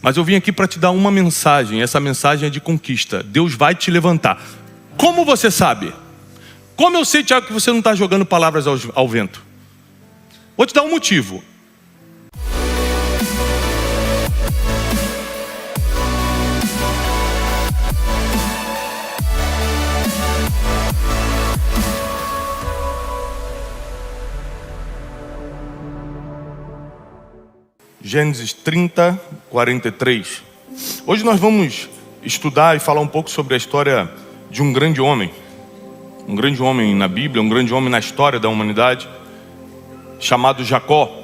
Mas eu vim aqui para te dar uma mensagem. Essa mensagem é de conquista. Deus vai te levantar. Como você sabe? Como eu sei, Tiago, que você não está jogando palavras ao vento? Vou te dar um motivo. Gênesis 30, 43. Hoje nós vamos estudar e falar um pouco sobre a história de um grande homem. Um grande homem na Bíblia, um grande homem na história da humanidade, chamado Jacó.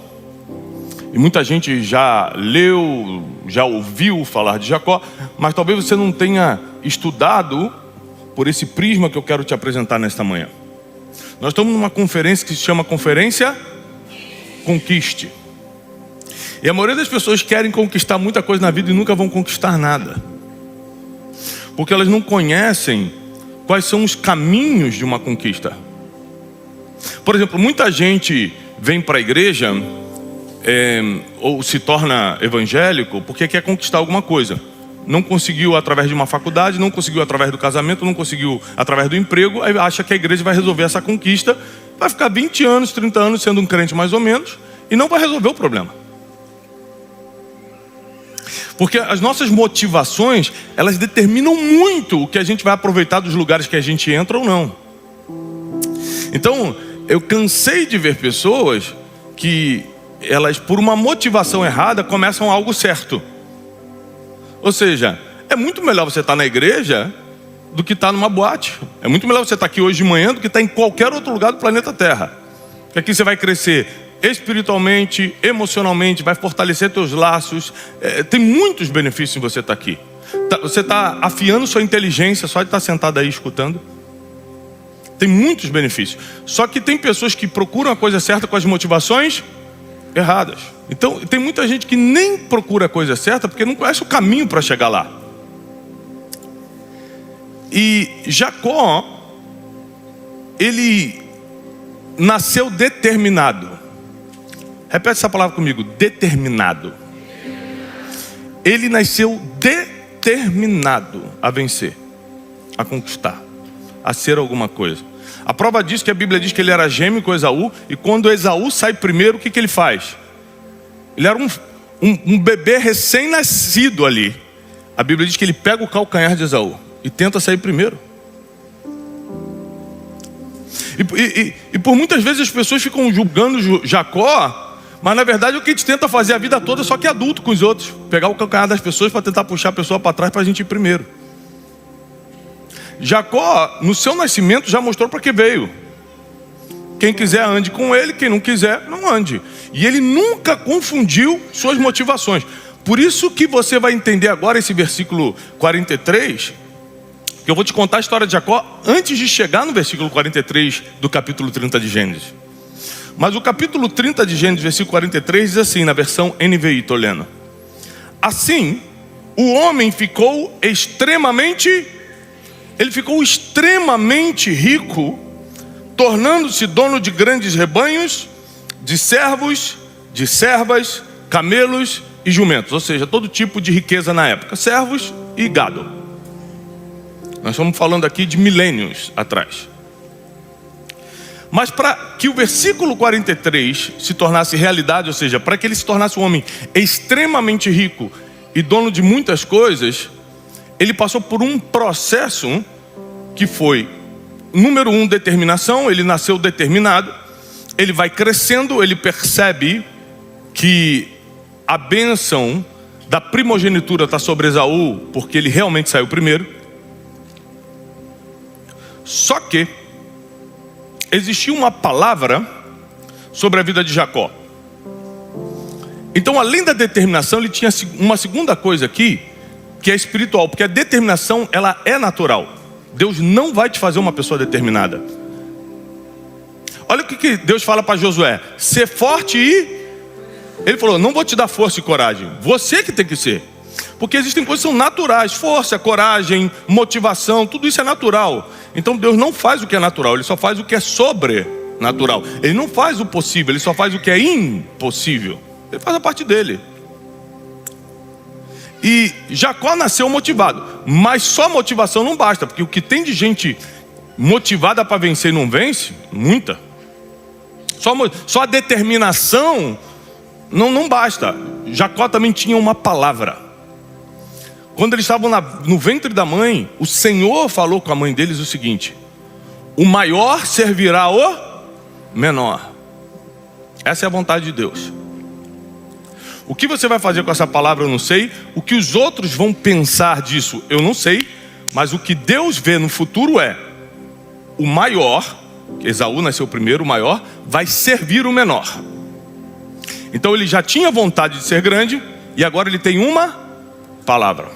E muita gente já leu, já ouviu falar de Jacó, mas talvez você não tenha estudado por esse prisma que eu quero te apresentar nesta manhã. Nós estamos numa conferência que se chama Conferência Conquiste. E a maioria das pessoas querem conquistar muita coisa na vida e nunca vão conquistar nada. Porque elas não conhecem quais são os caminhos de uma conquista. Por exemplo, muita gente vem para a igreja ou se torna evangélico porque quer conquistar alguma coisa. Não conseguiu através de uma faculdade, não conseguiu através do casamento, não conseguiu através do emprego, aí acha que a igreja vai resolver essa conquista, vai ficar 20 anos, 30 anos sendo um crente mais ou menos e não vai resolver o problema. Porque as nossas motivações, elas determinam muito o que a gente vai aproveitar dos lugares que a gente entra ou não. Então, eu cansei de ver pessoas que elas, por uma motivação errada, começam algo certo. Ou seja, é muito melhor você estar na igreja do que estar numa boate. É muito melhor você estar aqui hoje de manhã do que estar em qualquer outro lugar do planeta Terra. Porque aqui você vai crescer espiritualmente, emocionalmente, vai fortalecer teus laços. Tem muitos benefícios em você estar aqui. Você está afiando sua inteligência só de estar sentado aí escutando. Tem muitos benefícios. Só que tem pessoas que procuram a coisa certa com as motivações erradas. Então tem muita gente que nem procura a coisa certa porque não conhece o caminho para chegar lá. E Jacó, ele nasceu determinado. Repete essa palavra comigo, determinado. Ele nasceu determinado a vencer, a conquistar, a ser alguma coisa. A prova disso é que a Bíblia diz que ele era gêmeo com Esaú, e quando Esaú sai primeiro, o que ele faz? Ele era um bebê recém-nascido ali. A Bíblia diz que ele pega o calcanhar de Esaú e tenta sair primeiro. E por muitas vezes as pessoas ficam julgando Jacó, mas na verdade o que a gente tenta fazer a vida toda, só que adulto com os outros. Pegar o calcanhar das pessoas para tentar puxar a pessoa para trás para a gente ir primeiro. Jacó, no seu nascimento, já mostrou para que veio. Quem quiser ande com ele, quem não quiser, não ande. E ele nunca confundiu suas motivações. Por isso que você vai entender agora esse versículo 43, que eu vou te contar a história de Jacó antes de chegar no versículo 43 do capítulo 30 de Gênesis. Mas o capítulo 30 de Gênesis, versículo 43, diz assim, na versão NVI, estou lendo. Assim, o homem ficou extremamente rico, tornando-se dono de grandes rebanhos, de servos, de servas, camelos e jumentos. Ou seja, todo tipo de riqueza na época, servos e gado. Nós estamos falando aqui de milênios atrás. Mas para que o versículo 43 se tornasse realidade, ou seja, para que ele se tornasse um homem extremamente rico e dono de muitas coisas, ele passou por um processo que foi, número 1, determinação. Ele nasceu determinado, ele vai crescendo, ele percebe que a bênção da primogenitura está sobre Esaú, porque ele realmente saiu primeiro. Só que existia uma palavra sobre a vida de Jacó. Então, além da determinação, ele tinha uma segunda coisa aqui, que é espiritual, porque a determinação, ela é natural. Deus não vai te fazer uma pessoa determinada. Olha o que Deus fala para Josué: ser forte e... Ele falou, não vou te dar força e coragem, você que tem que ser. Porque existem coisas que são naturais, força, coragem, motivação, tudo isso é natural. Então Deus não faz o que é natural, Ele só faz o que é sobrenatural. Ele não faz o possível, Ele só faz o que é impossível. Ele faz a parte dele. E Jacó nasceu motivado, mas só motivação não basta, porque o que tem de gente motivada para vencer e não vence, muita. Só a determinação não basta. Jacó também tinha uma palavra. Quando eles estavam no ventre da mãe, o Senhor falou com a mãe deles o seguinte: o maior servirá o menor. Essa é a vontade de Deus. O que você vai fazer com essa palavra eu não sei. O que os outros vão pensar disso eu não sei. Mas o que Deus vê no futuro é: o maior, Esaú nasceu primeiro, o maior, vai servir o menor. Então ele já tinha vontade de ser grande, e agora ele tem uma palavra.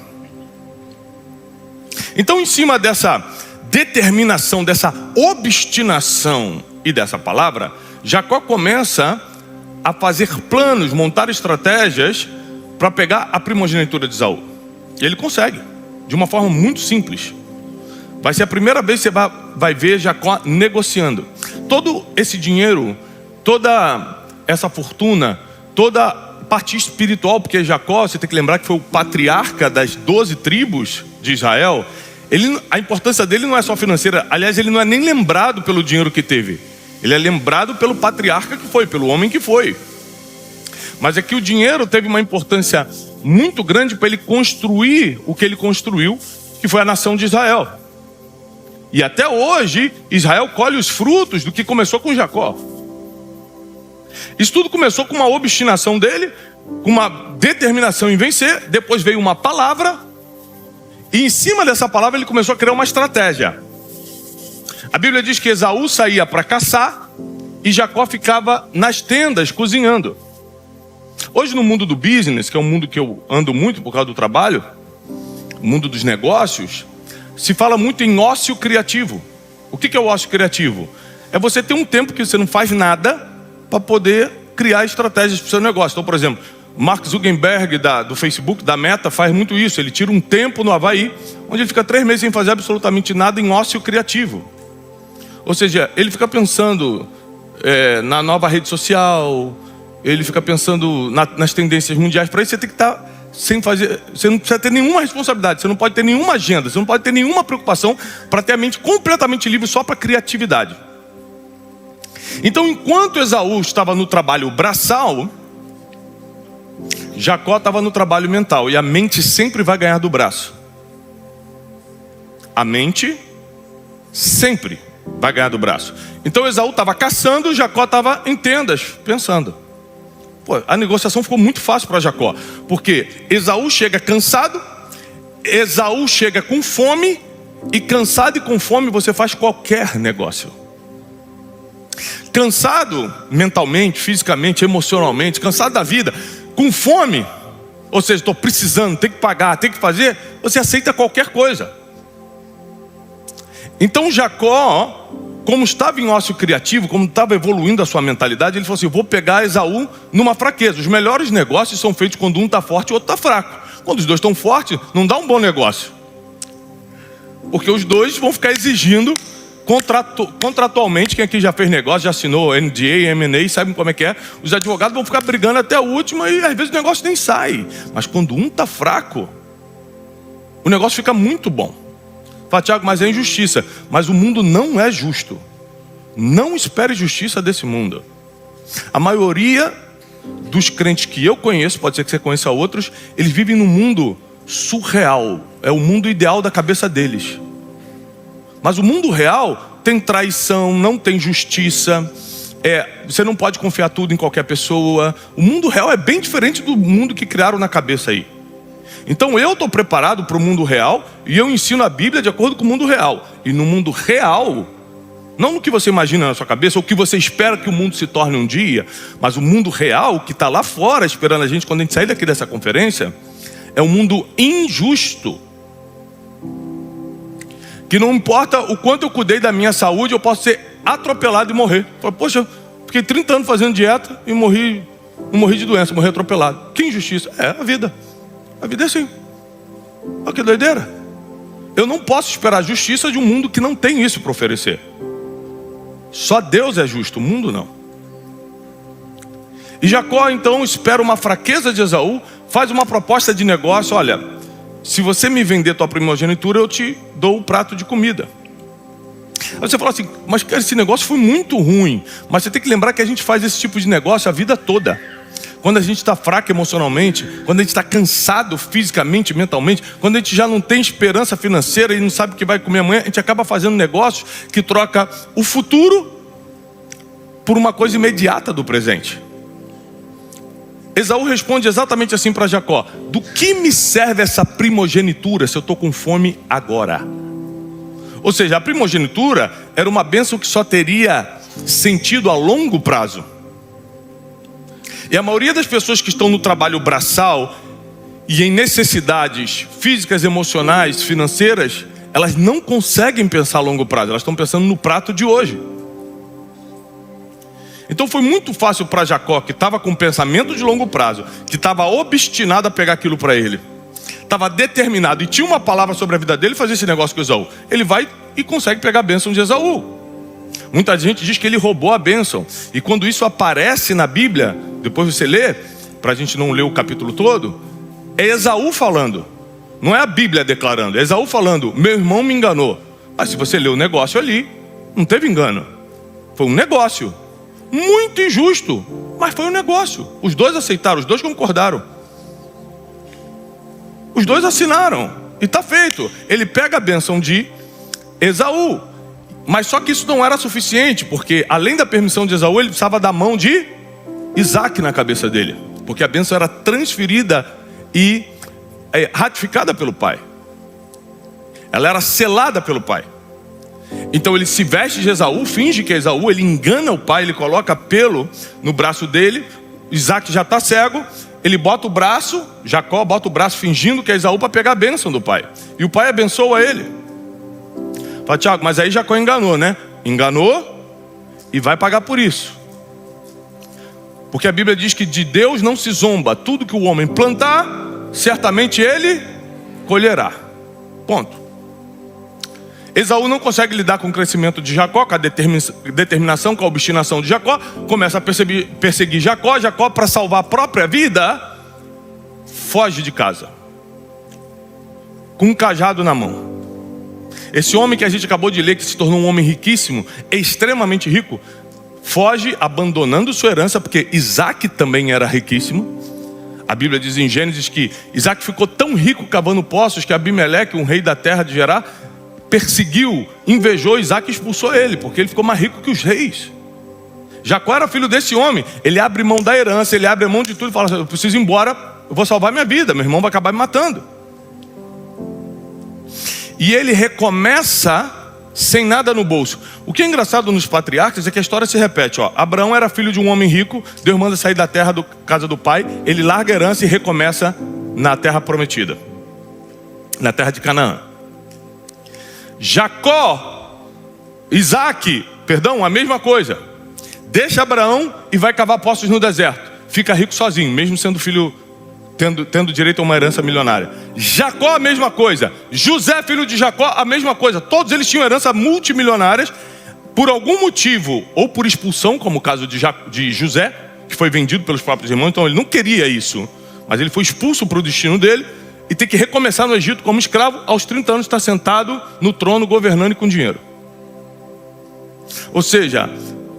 Então, em cima dessa determinação, dessa obstinação e dessa palavra, Jacó começa a fazer planos, montar estratégias para pegar a primogenitura de Esaú. E ele consegue, de uma forma muito simples. Vai ser a primeira vez que você vai ver Jacó negociando. Todo esse dinheiro, toda essa fortuna, toda a parte espiritual, porque Jacó, você tem que lembrar que foi o patriarca das 12 tribos de Israel. A importância dele não é só financeira. Aliás, ele não é nem lembrado pelo dinheiro que teve. Ele é lembrado pelo patriarca que foi, pelo homem que foi. Mas é que o dinheiro teve uma importância muito grande para ele construir o que ele construiu, que foi a nação de Israel. E até hoje, Israel colhe os frutos do que começou com Jacó. Isso tudo começou com uma obstinação dele, com uma determinação em vencer. Depois veio uma palavra, e em cima dessa palavra ele começou a criar uma estratégia. A Bíblia diz que Esaú saía para caçar e Jacó ficava nas tendas cozinhando. Hoje, no mundo do business, que é um mundo que eu ando muito por causa do trabalho, o mundo dos negócios, se fala muito em ócio criativo. O que é o ócio criativo? É você ter um tempo que você não faz nada para poder criar estratégias para o seu negócio. Então, por exemplo, Mark Zuckerberg do Facebook, da Meta, faz muito isso. Ele tira um tempo no Havaí, onde ele fica 3 meses sem fazer absolutamente nada, em ócio criativo. Ou seja, ele fica pensando na nova rede social, ele fica pensando nas tendências mundiais. Para isso você tem que estar sem fazer, você não precisa ter nenhuma responsabilidade, você não pode ter nenhuma agenda, você não pode ter nenhuma preocupação, para ter a mente completamente livre só para criatividade. Então, enquanto Esaú estava no trabalho braçal, Jacó estava no trabalho mental. E a mente sempre vai ganhar do braço. A mente sempre vai ganhar do braço. Então Esaú estava caçando, Jacó estava em tendas, pensando. Pô, a negociação ficou muito fácil para Jacó, porque Esaú chega cansado, Esaú chega com fome, e cansado e com fome você faz qualquer negócio. Cansado mentalmente, fisicamente, emocionalmente, cansado da vida, com fome, ou seja, estou precisando, tem que pagar, tem que fazer, você aceita qualquer coisa. Então Jacó, como estava em ócio criativo, como estava evoluindo a sua mentalidade, ele falou assim: vou pegar Esaú numa fraqueza. Os melhores negócios são feitos quando um está forte e o outro está fraco. Quando os dois estão fortes, não dá um bom negócio, porque os dois vão ficar exigindo contratualmente. Quem aqui já fez negócio, já assinou NDA, M&A, sabe como é que é? Os advogados vão ficar brigando até a última, e às vezes o negócio nem sai. Mas quando um está fraco, o negócio fica muito bom. Fala: Tiago, mas é injustiça. Mas o mundo não é justo. Não espere justiça desse mundo. A maioria dos crentes que eu conheço, pode ser que você conheça outros, eles vivem num mundo surreal. É o mundo ideal da cabeça deles. Mas o mundo real tem traição, não tem justiça, você não pode confiar tudo em qualquer pessoa. O mundo real é bem diferente do mundo que criaram na cabeça aí. Então eu estou preparado para o mundo real, e eu ensino a Bíblia de acordo com o mundo real. E no mundo real, não no que você imagina na sua cabeça, ou o que você espera que o mundo se torne um dia, mas o mundo real que está lá fora esperando a gente quando a gente sair daqui dessa conferência, é um mundo injusto. Que não importa o quanto eu cuidei da minha saúde, eu posso ser atropelado e morrer. Poxa, fiquei 30 anos fazendo dieta e não morri de doença, morri atropelado. Que injustiça. É a vida. A vida é assim. Olha que doideira. Eu não posso esperar a justiça de um mundo que não tem isso para oferecer. Só Deus é justo, o mundo não. E Jacó então espera uma fraqueza de Esaú, faz uma proposta de negócio: olha, se você me vender tua primogenitura, eu te dou o prato de comida. Aí você fala assim: mas cara, esse negócio foi muito ruim. Mas você tem que lembrar que a gente faz esse tipo de negócio a vida toda. Quando a gente está fraco emocionalmente, quando a gente está cansado fisicamente, mentalmente, quando a gente já não tem esperança financeira e não sabe o que vai comer amanhã, a gente acaba fazendo negócios que troca o futuro por uma coisa imediata do presente. Esaú responde exatamente assim para Jacó: do que me serve essa primogenitura se eu estou com fome agora? Ou seja, a primogenitura era uma bênção que só teria sentido a longo prazo. E a maioria das pessoas que estão no trabalho braçal e em necessidades físicas, emocionais, financeiras, elas não conseguem pensar a longo prazo, elas estão pensando no prato de hoje. Então foi muito fácil para Jacó, que estava com um pensamento de longo prazo, que estava obstinado a pegar aquilo para ele, estava determinado e tinha uma palavra sobre a vida dele, fazer esse negócio com Esaú. Ele vai e consegue pegar a bênção de Esaú. Muita gente diz que ele roubou a bênção. E quando isso aparece na Bíblia, depois você lê, para a gente não ler o capítulo todo, é Esaú falando. Não é a Bíblia declarando, é Esaú falando: meu irmão me enganou. Mas se você ler o negócio ali, não teve engano. Foi um negócio muito injusto, mas foi um negócio. Os dois aceitaram, os dois concordaram. Os dois assinaram e está feito. Ele pega a bênção de Esaú. Mas só que isso não era suficiente, porque além da permissão de Esaú, ele precisava da mão de Isaac na cabeça dele, porque a bênção era transferida e ratificada pelo pai. Ela era selada pelo pai. Então ele se veste de Esaú, finge que é Esaú, ele engana o pai, ele coloca pelo no braço dele. Isaac já está cego, ele bota o braço, Jacó bota o braço fingindo que é Esaú para pegar a bênção do pai. E o pai abençoa ele. Fala: Tiago, mas aí Jacó enganou, né? Enganou e vai pagar por isso. Porque a Bíblia diz que de Deus não se zomba. Tudo que o homem plantar, certamente ele colherá. Ponto. Esaú não consegue lidar com o crescimento de Jacó, com a determinação, com a obstinação de Jacó. Começa a perseguir Jacó. Jacó, para salvar a própria vida, foge de casa, com um cajado na mão. Esse homem que a gente acabou de ler, que se tornou um homem riquíssimo, extremamente rico, foge abandonando sua herança, porque Isaac também era riquíssimo. A Bíblia diz em Gênesis que Isaac ficou tão rico cavando poços que Abimeleque, um rei da terra de Gerar, perseguiu, invejou Isaac e expulsou ele, porque ele ficou mais rico que os reis. Jacó era filho desse homem. Ele abre mão da herança, ele abre mão de tudo e fala: eu preciso ir embora, eu vou salvar minha vida, meu irmão vai acabar me matando. E ele recomeça sem nada no bolso. O que é engraçado nos patriarcas é que a história se repete. Abraão era filho de um homem rico, Deus manda sair da terra, casa do pai, ele larga a herança e recomeça na terra prometida, na terra de Canaã. Isaac, a mesma coisa. Deixa Abraão e vai cavar poços no deserto. Fica rico sozinho, mesmo sendo filho, tendo direito a uma herança milionária. Jacó, a mesma coisa. José, filho de Jacó, a mesma coisa. Todos eles tinham herança multimilionárias. Por algum motivo, ou por expulsão, como o caso de José, que foi vendido pelos próprios irmãos. Então ele não queria isso, mas ele foi expulso para o destino dele e tem que recomeçar no Egito como escravo. Aos 30 anos está sentado no trono, governando e com dinheiro. Ou seja,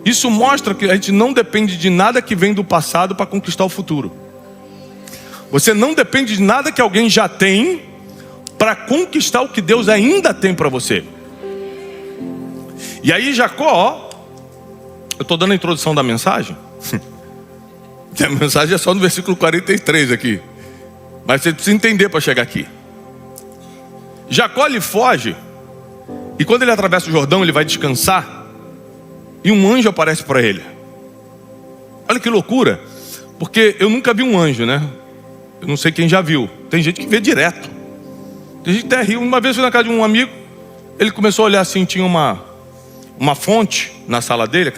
isso mostra que a gente não depende de nada que vem do passado para conquistar o futuro. Você não depende de nada que alguém já tem para conquistar o que Deus ainda tem para você. E aí Jacó, eu estou dando a introdução da mensagem. A mensagem é só no versículo 43 aqui, mas você precisa entender para chegar aqui. Jacó, ele foge, e quando ele atravessa o Jordão, ele vai descansar, e um anjo aparece para ele. Olha que loucura, porque eu nunca vi um anjo, né? Eu não sei quem já viu. Tem gente que vê direto. Tem gente que até riu. Uma vez eu fui na casa de um amigo, ele começou a olhar assim, tinha uma fonte na sala dele,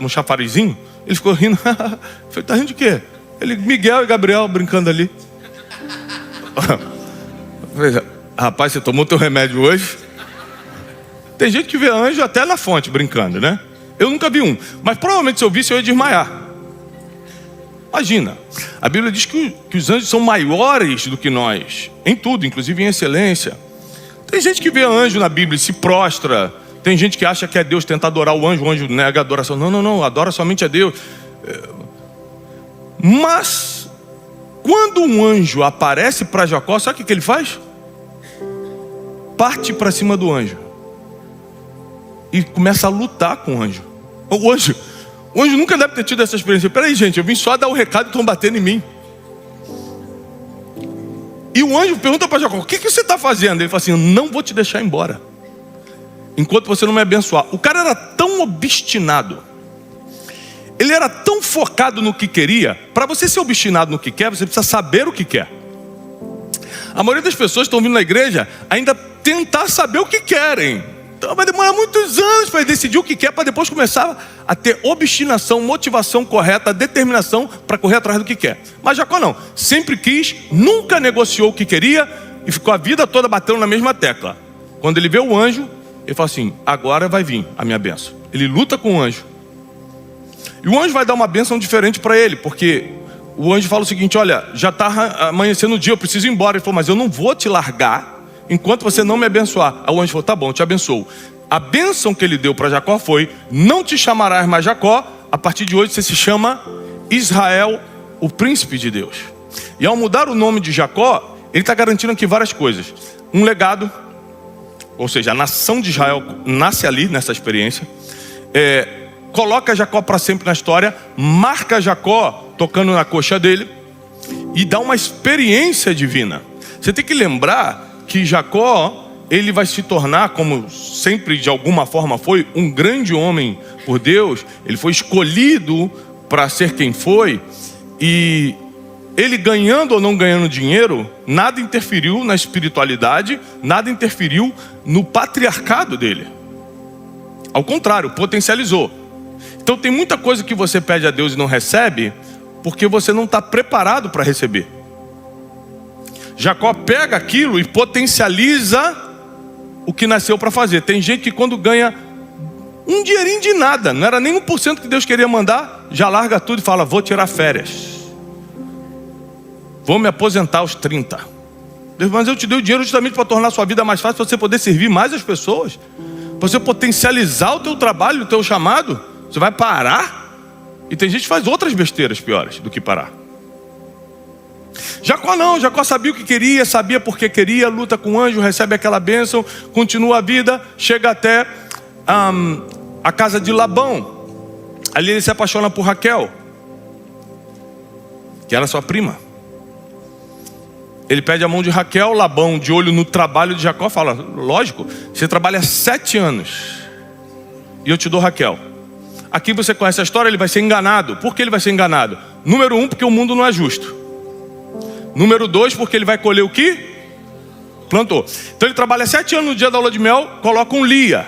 um chafarizinho. Ele ficou rindo. Eu falei: tá rindo de quê? Ele: Miguel e Gabriel brincando ali. Eu falei: rapaz, você tomou teu remédio hoje? Tem gente que vê anjo até na fonte brincando, né? Eu nunca vi um, mas provavelmente se eu visse eu ia desmaiar. Imagina, a Bíblia diz que os anjos são maiores do que nós, em tudo, inclusive em excelência. Tem gente que vê anjo na Bíblia e se prostra. Tem gente que acha que é Deus, tenta adorar o anjo nega a adoração. Não, adora somente a Deus. Mas, quando um anjo aparece para Jacó, sabe o que ele faz? Parte para cima do anjo e começa a lutar com o anjo. O anjo nunca deve ter tido essa experiência. Peraí, gente, eu vim só dar o recado e estão batendo em mim. E o anjo pergunta para Jacó: o que você está fazendo? Ele fala assim: eu não vou te deixar embora enquanto você não me abençoar. O cara era tão obstinado, ele era tão focado no que queria. Para você ser obstinado no que quer, você precisa saber o que quer. A maioria das pessoas estão vindo na igreja ainda tentar saber o que querem. Então vai demorar muitos anos para decidir o que quer, para depois começar a ter obstinação, motivação correta, determinação para correr atrás do que quer. Mas Jacó não, sempre quis, nunca negociou o que queria e ficou a vida toda batendo na mesma tecla. Quando ele vê o anjo, ele fala assim: agora vai vir a minha bênção. Ele luta com o anjo. E o anjo vai dar uma bênção diferente para ele, porque o anjo fala o seguinte: olha, já está amanhecendo o dia, eu preciso ir embora. Ele falou: mas eu não vou te largar enquanto você não me abençoar. Aí o anjo falou: tá bom, eu te abençoo. A bênção que ele deu para Jacó foi: não te chamarás mais Jacó, a partir de hoje você se chama Israel, o príncipe de Deus. E ao mudar o nome de Jacó, ele está garantindo aqui várias coisas. Um legado, ou seja, a nação de Israel nasce ali nessa experiência. Coloca Jacó para sempre na história, marca Jacó tocando na coxa dele e dá uma experiência divina. Você tem que lembrar que Jacó, ele vai se tornar, como sempre de alguma forma foi, um grande homem por Deus. Ele foi escolhido para ser quem foi, e ele ganhando ou não ganhando dinheiro, nada interferiu na espiritualidade, nada interferiu no patriarcado dele. Ao contrário, potencializou. Então tem muita coisa que você pede a Deus e não recebe, porque você não está preparado para receber. Jacó pega aquilo e potencializa o que nasceu para fazer. Tem gente que quando ganha um dinheirinho de nada, não era nem 1% que Deus queria mandar, já larga tudo e fala: vou tirar férias, vou me aposentar aos 30. Deus, mas eu te dei o dinheiro justamente para tornar a sua vida mais fácil, para você poder servir mais as pessoas, para você potencializar o teu trabalho, o teu chamado. Você vai parar? E tem gente que faz outras besteiras piores do que parar. Jacó não, Jacó sabia o que queria, sabia porque queria, luta com o anjo, recebe aquela bênção, continua a vida, chega até a casa de Labão. Ali ele se apaixona por Raquel, que era sua prima. Ele pede a mão de Raquel. Labão, de olho no trabalho de Jacó, fala: lógico, você trabalha 7 anos e eu te dou Raquel. Aqui você conhece a história, ele vai ser enganado. Por que ele vai ser enganado? Número 1, porque o mundo não é justo. Número 2, porque ele vai colher o que plantou. Então ele trabalha 7 anos no dia da lua de mel, coloca um Lia.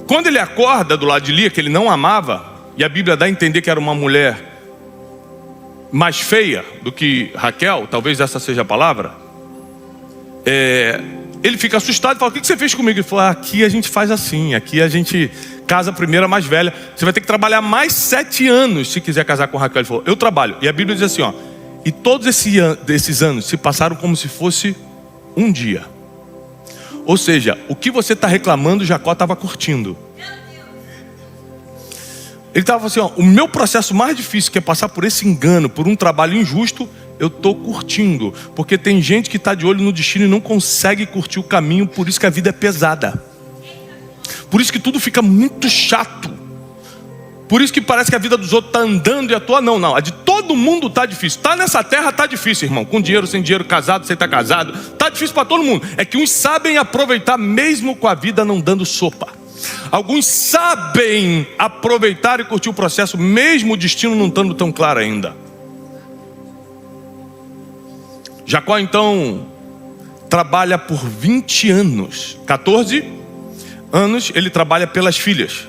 Quando ele acorda do lado de Lia, que ele não amava, e a Bíblia dá a entender que era uma mulher mais feia do que Raquel, talvez essa seja a palavra, ele fica assustado e fala: o que você fez comigo? Ele falou: aqui a gente faz assim, aqui a gente casa primeiro a mais velha, você vai ter que trabalhar mais 7 anos se quiser casar com Raquel. Ele falou: eu trabalho. E a Bíblia diz assim, ó: e todos esses anos se passaram como se fosse um dia. Ou seja, o que você está reclamando, Jacó estava curtindo. Ele estava assim, ó: o meu processo mais difícil, que é passar por esse engano, por um trabalho injusto, eu estou curtindo. Porque tem gente que está de olho no destino e não consegue curtir o caminho. Por isso que a vida é pesada. Por isso que tudo fica muito chato. Por isso que parece que a vida dos outros está andando e a tua não. A de todo mundo está difícil. Está nessa terra, está difícil, irmão. Com dinheiro, sem dinheiro, casado, sem estar casado. Está difícil para todo mundo. É que uns sabem aproveitar mesmo com a vida não dando sopa. Alguns sabem aproveitar e curtir o processo mesmo o destino não estando tão claro ainda. Jacó então trabalha por 20 anos. 14 anos ele trabalha pelas filhas.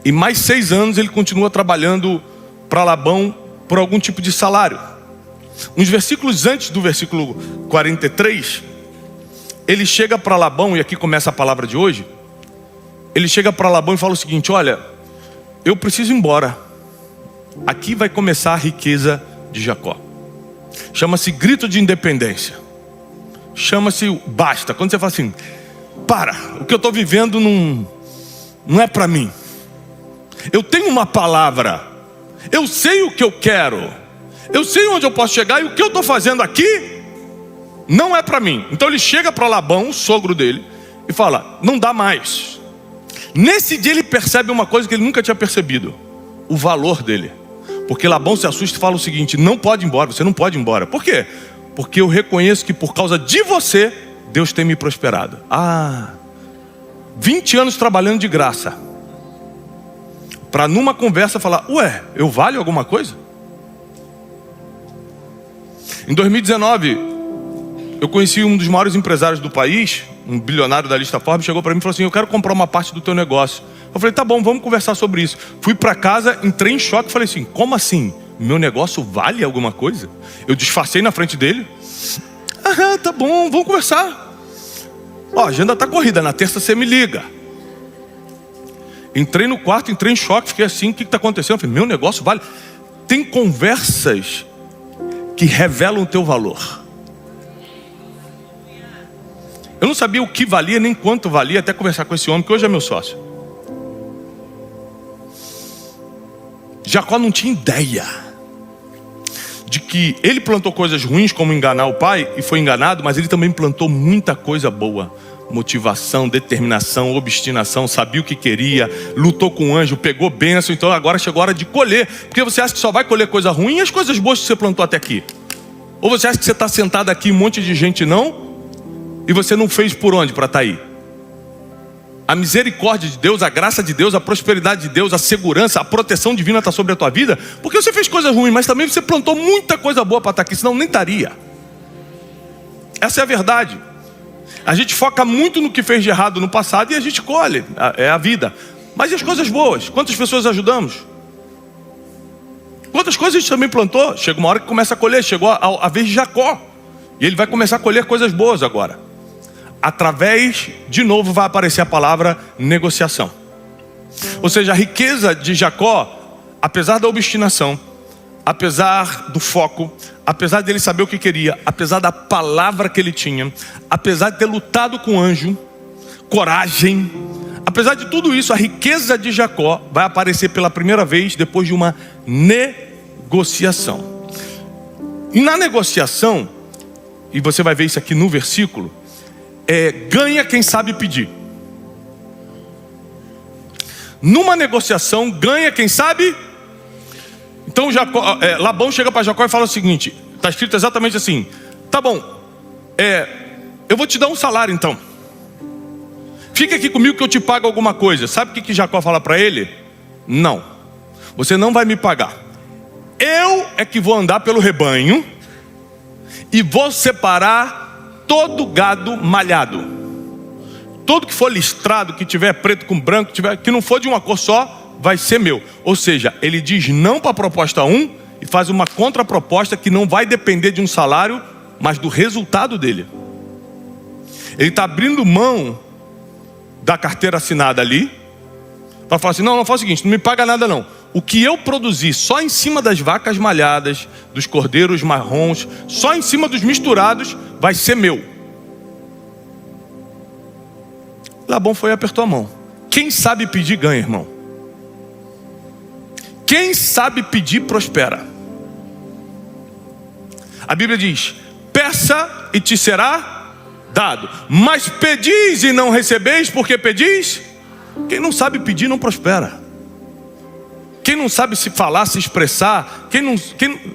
E mais 6 anos ele continua trabalhando para Labão por algum tipo de salário. Uns versículos antes do versículo 43, ele chega para Labão, e aqui começa a palavra de hoje. Ele chega para Labão e fala o seguinte: olha, eu preciso ir embora. aqui vai começar a riqueza de Jacó. Chama-se grito de independência. Chama-se basta. Quando você fala assim, para, o que eu estou vivendo não é para mim. Eu tenho uma palavra. Eu sei o que eu quero. Eu sei onde eu posso chegar, e o que eu estou fazendo aqui não é para mim. Então ele chega para Labão, o sogro dele, e fala, não dá mais. Nesse dia ele percebe uma coisa que ele nunca tinha percebido: o valor dele. Porque Labão se assusta e fala o seguinte: não pode ir embora, você não pode ir embora. Por quê? Porque eu reconheço que por causa de você, Deus tem me prosperado. 20 anos trabalhando de graça, para numa conversa falar, ué, eu valho alguma coisa? Em 2019, eu conheci um dos maiores empresários do país, um bilionário da lista Forbes, chegou para mim e falou assim, eu quero comprar uma parte do teu negócio. Eu falei, tá bom, vamos conversar sobre isso. Fui para casa, entrei em choque e falei assim, como assim? Meu negócio vale alguma coisa? Eu disfarcei na frente dele. Tá bom, vamos conversar. A agenda tá corrida, na terça você me liga. Entrei no quarto, entrei em choque, fiquei assim, o que está acontecendo? Eu falei, meu negócio vale. Tem conversas que revelam o teu valor. Eu não sabia o que valia, nem quanto valia, até conversar com esse homem, que hoje é meu sócio. Jacó não tinha ideia de que ele plantou coisas ruins, como enganar o pai, e foi enganado, mas ele também plantou muita coisa boa. Motivação, determinação, obstinação, sabia o que queria, lutou com o anjo, pegou bênção. Então agora chegou a hora de colher. Porque você acha que só vai colher coisa ruim e as coisas boas que você plantou até aqui? Ou você acha que você está sentado aqui, um monte de gente não, e você não fez por onde para estar aí? A misericórdia de Deus, a graça de Deus, a prosperidade de Deus, a segurança, a proteção divina está sobre a tua vida, porque você fez coisas ruins, mas também você plantou muita coisa boa para estar aqui, senão nem estaria. Essa é a verdade. A gente foca muito no que fez de errado no passado e a gente colhe, é a vida. Mas e as coisas boas? Quantas pessoas ajudamos? Quantas coisas a gente também plantou? Chega uma hora que começa a colher. Chegou a vez de Jacó, e ele vai começar a colher coisas boas agora. Através, de novo, vai aparecer a palavra negociação. Ou seja, a riqueza de Jacó, apesar da obstinação, apesar do foco, apesar dele saber o que queria, apesar da palavra que ele tinha, apesar de ter lutado com o anjo, coragem, apesar de tudo isso, a riqueza de Jacó vai aparecer pela primeira vez depois de uma negociação. E na negociação, e você vai ver isso aqui no versículo, ganha quem sabe pedir. Numa negociação, ganha quem sabe. Então Labão chega para Jacó e fala o seguinte, está escrito exatamente assim, tá bom, eu vou te dar um salário então, fica aqui comigo que eu te pago alguma coisa. Sabe o que Jacó fala para ele? Não, você não vai me pagar, eu é que vou andar pelo rebanho e vou separar todo gado malhado, todo que for listrado, que tiver preto com branco, que não for de uma cor só, vai ser meu. Ou seja, ele diz não para a proposta 1 e faz uma contraproposta que não vai depender de um salário, mas do resultado dele. Ele está abrindo mão da carteira assinada ali, para falar assim, não faz o seguinte, não me paga nada não. O que eu produzi só em cima das vacas malhadas, dos cordeiros marrons, só em cima dos misturados, vai ser meu. Labão foi e apertou a mão. Quem sabe pedir ganha, irmão. Quem sabe pedir prospera. A Bíblia diz, peça e te será dado, mas pedis e não recebeis, porque pedis. Quem não sabe pedir não prospera. Quem não sabe se falar, se expressar, quem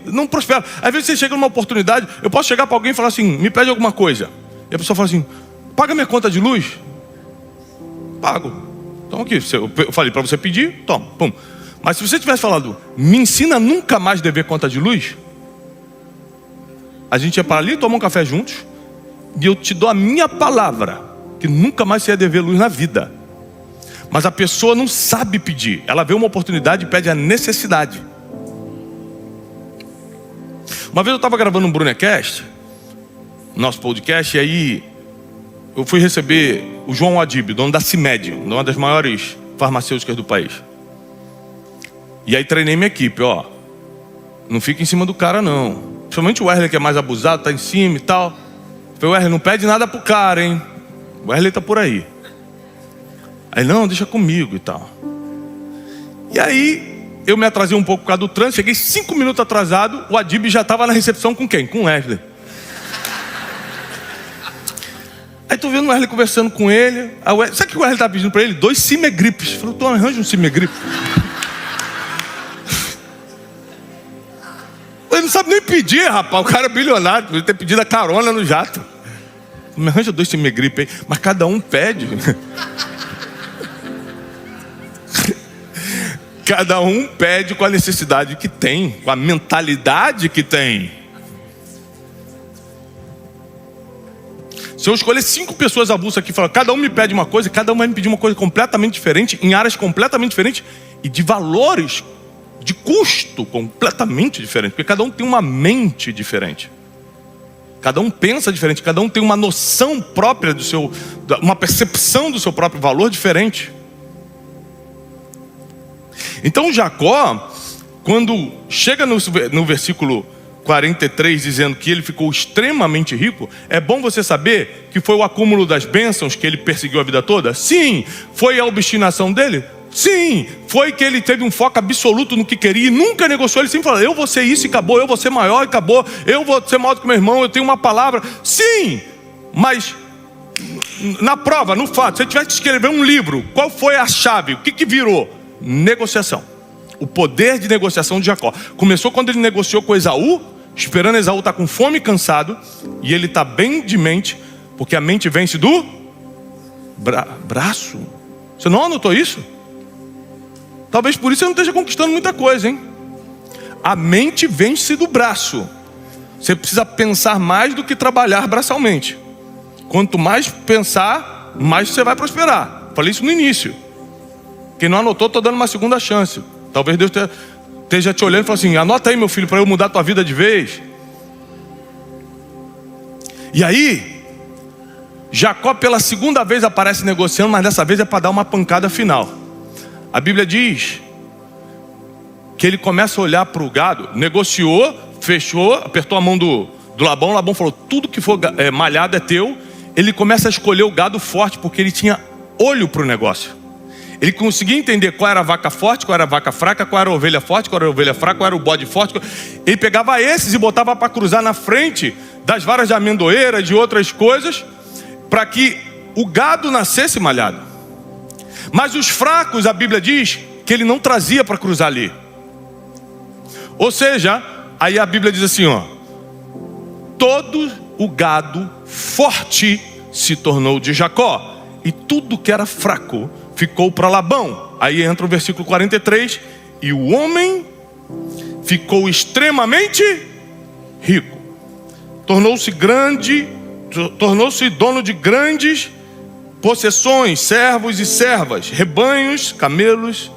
não prospera. Às vezes você chega numa oportunidade, eu posso chegar para alguém e falar assim, me pede alguma coisa, e a pessoa fala assim, paga minha conta de luz. Pago. Então aqui, eu falei para você pedir, toma, pum. Mas se você tivesse falado, me ensina a nunca mais dever conta de luz, a gente ia para ali, tomar um café juntos, e eu te dou a minha palavra, que nunca mais você ia dever luz na vida. Mas a pessoa não sabe pedir, ela vê uma oportunidade e pede a necessidade. Uma vez eu estava gravando um Brunecast, nosso podcast, e aí eu fui receber o João Adib, dono da CIMED, uma das maiores farmacêuticas do país. E aí treinei minha equipe, ó. Não fica em cima do cara, não. Principalmente o Wesley, que é mais abusado, tá em cima e tal. Falei, Wesley, não pede nada pro cara, hein? O Wesley tá por aí. Aí, não, deixa comigo e tal. E aí, eu me atrasei um pouco por causa do trânsito. Cheguei 5 minutos atrasado. O Adib já estava na recepção com quem? Com o Wesley. Aí tô vendo o Wesley conversando com ele. Sabe o que o Wesley tá pedindo pra ele? 2 Cimegripes. Falei, tu arranja um Cimegripe. Ele não sabe nem pedir, rapaz. O cara é bilionário. Ele ter pedido a carona no jato. Me arranja 2 Cimegripe aí. Mas cada um pede. Cada um pede com a necessidade que tem, com a mentalidade que tem. Se eu escolher 5 pessoas avulsas aqui e falar, cada um me pede uma coisa, cada um vai me pedir uma coisa completamente diferente, em áreas completamente diferentes e de valores, de custo completamente diferente, porque cada um tem uma mente diferente. Cada um pensa diferente, cada um tem uma noção própria do seu, uma percepção do seu próprio valor diferente. Então Jacó, quando chega no versículo 43, dizendo que ele ficou extremamente rico, é bom você saber que foi o acúmulo das bênçãos que ele perseguiu a vida toda? Sim. Foi a obstinação dele? Sim. Foi que ele teve um foco absoluto no que queria e nunca negociou. Ele sempre falou, eu vou ser isso e acabou, eu vou ser maior e acabou, eu vou ser maior do que meu irmão, eu tenho uma palavra. Sim. Mas na prova, no fato, se ele tivesse que escrever um livro, qual foi a chave? O que virou? Negociação. O poder de negociação de Jacó começou quando ele negociou com Esaú, esperando Esaú estar com fome e cansado, e ele está bem de mente, porque a mente vence do braço. Você não anotou isso? Talvez por isso você não esteja conquistando muita coisa, hein? A mente vence do braço. Você precisa pensar mais do que trabalhar braçalmente. Quanto mais pensar, mais você vai prosperar. Falei isso no início. Quem não anotou, estou dando uma segunda chance. Talvez Deus esteja te olhando e falando assim, anota aí, meu filho, para eu mudar a tua vida de vez. E aí, Jacó pela segunda vez aparece negociando, mas dessa vez é para dar uma pancada final. A Bíblia diz que ele começa a olhar para o gado, negociou, fechou, apertou a mão do Labão. O Labão falou, tudo que for malhado é teu. Ele começa a escolher o gado forte, porque ele tinha olho para o negócio. Ele conseguia entender qual era a vaca forte, qual era a vaca fraca, qual era a ovelha forte, qual era a ovelha fraca, qual era o bode forte. Ele pegava esses e botava para cruzar na frente das varas de amendoeira, de outras coisas, para que o gado nascesse malhado. Mas os fracos, a Bíblia diz que ele não trazia para cruzar ali. Ou seja, aí a Bíblia diz assim, ó, todo o gado forte se tornou de Jacó, e tudo que era fraco ficou para Labão. Aí entra o versículo 43, e o homem ficou extremamente rico, tornou-se dono de grandes possessões, servos e servas, rebanhos, camelos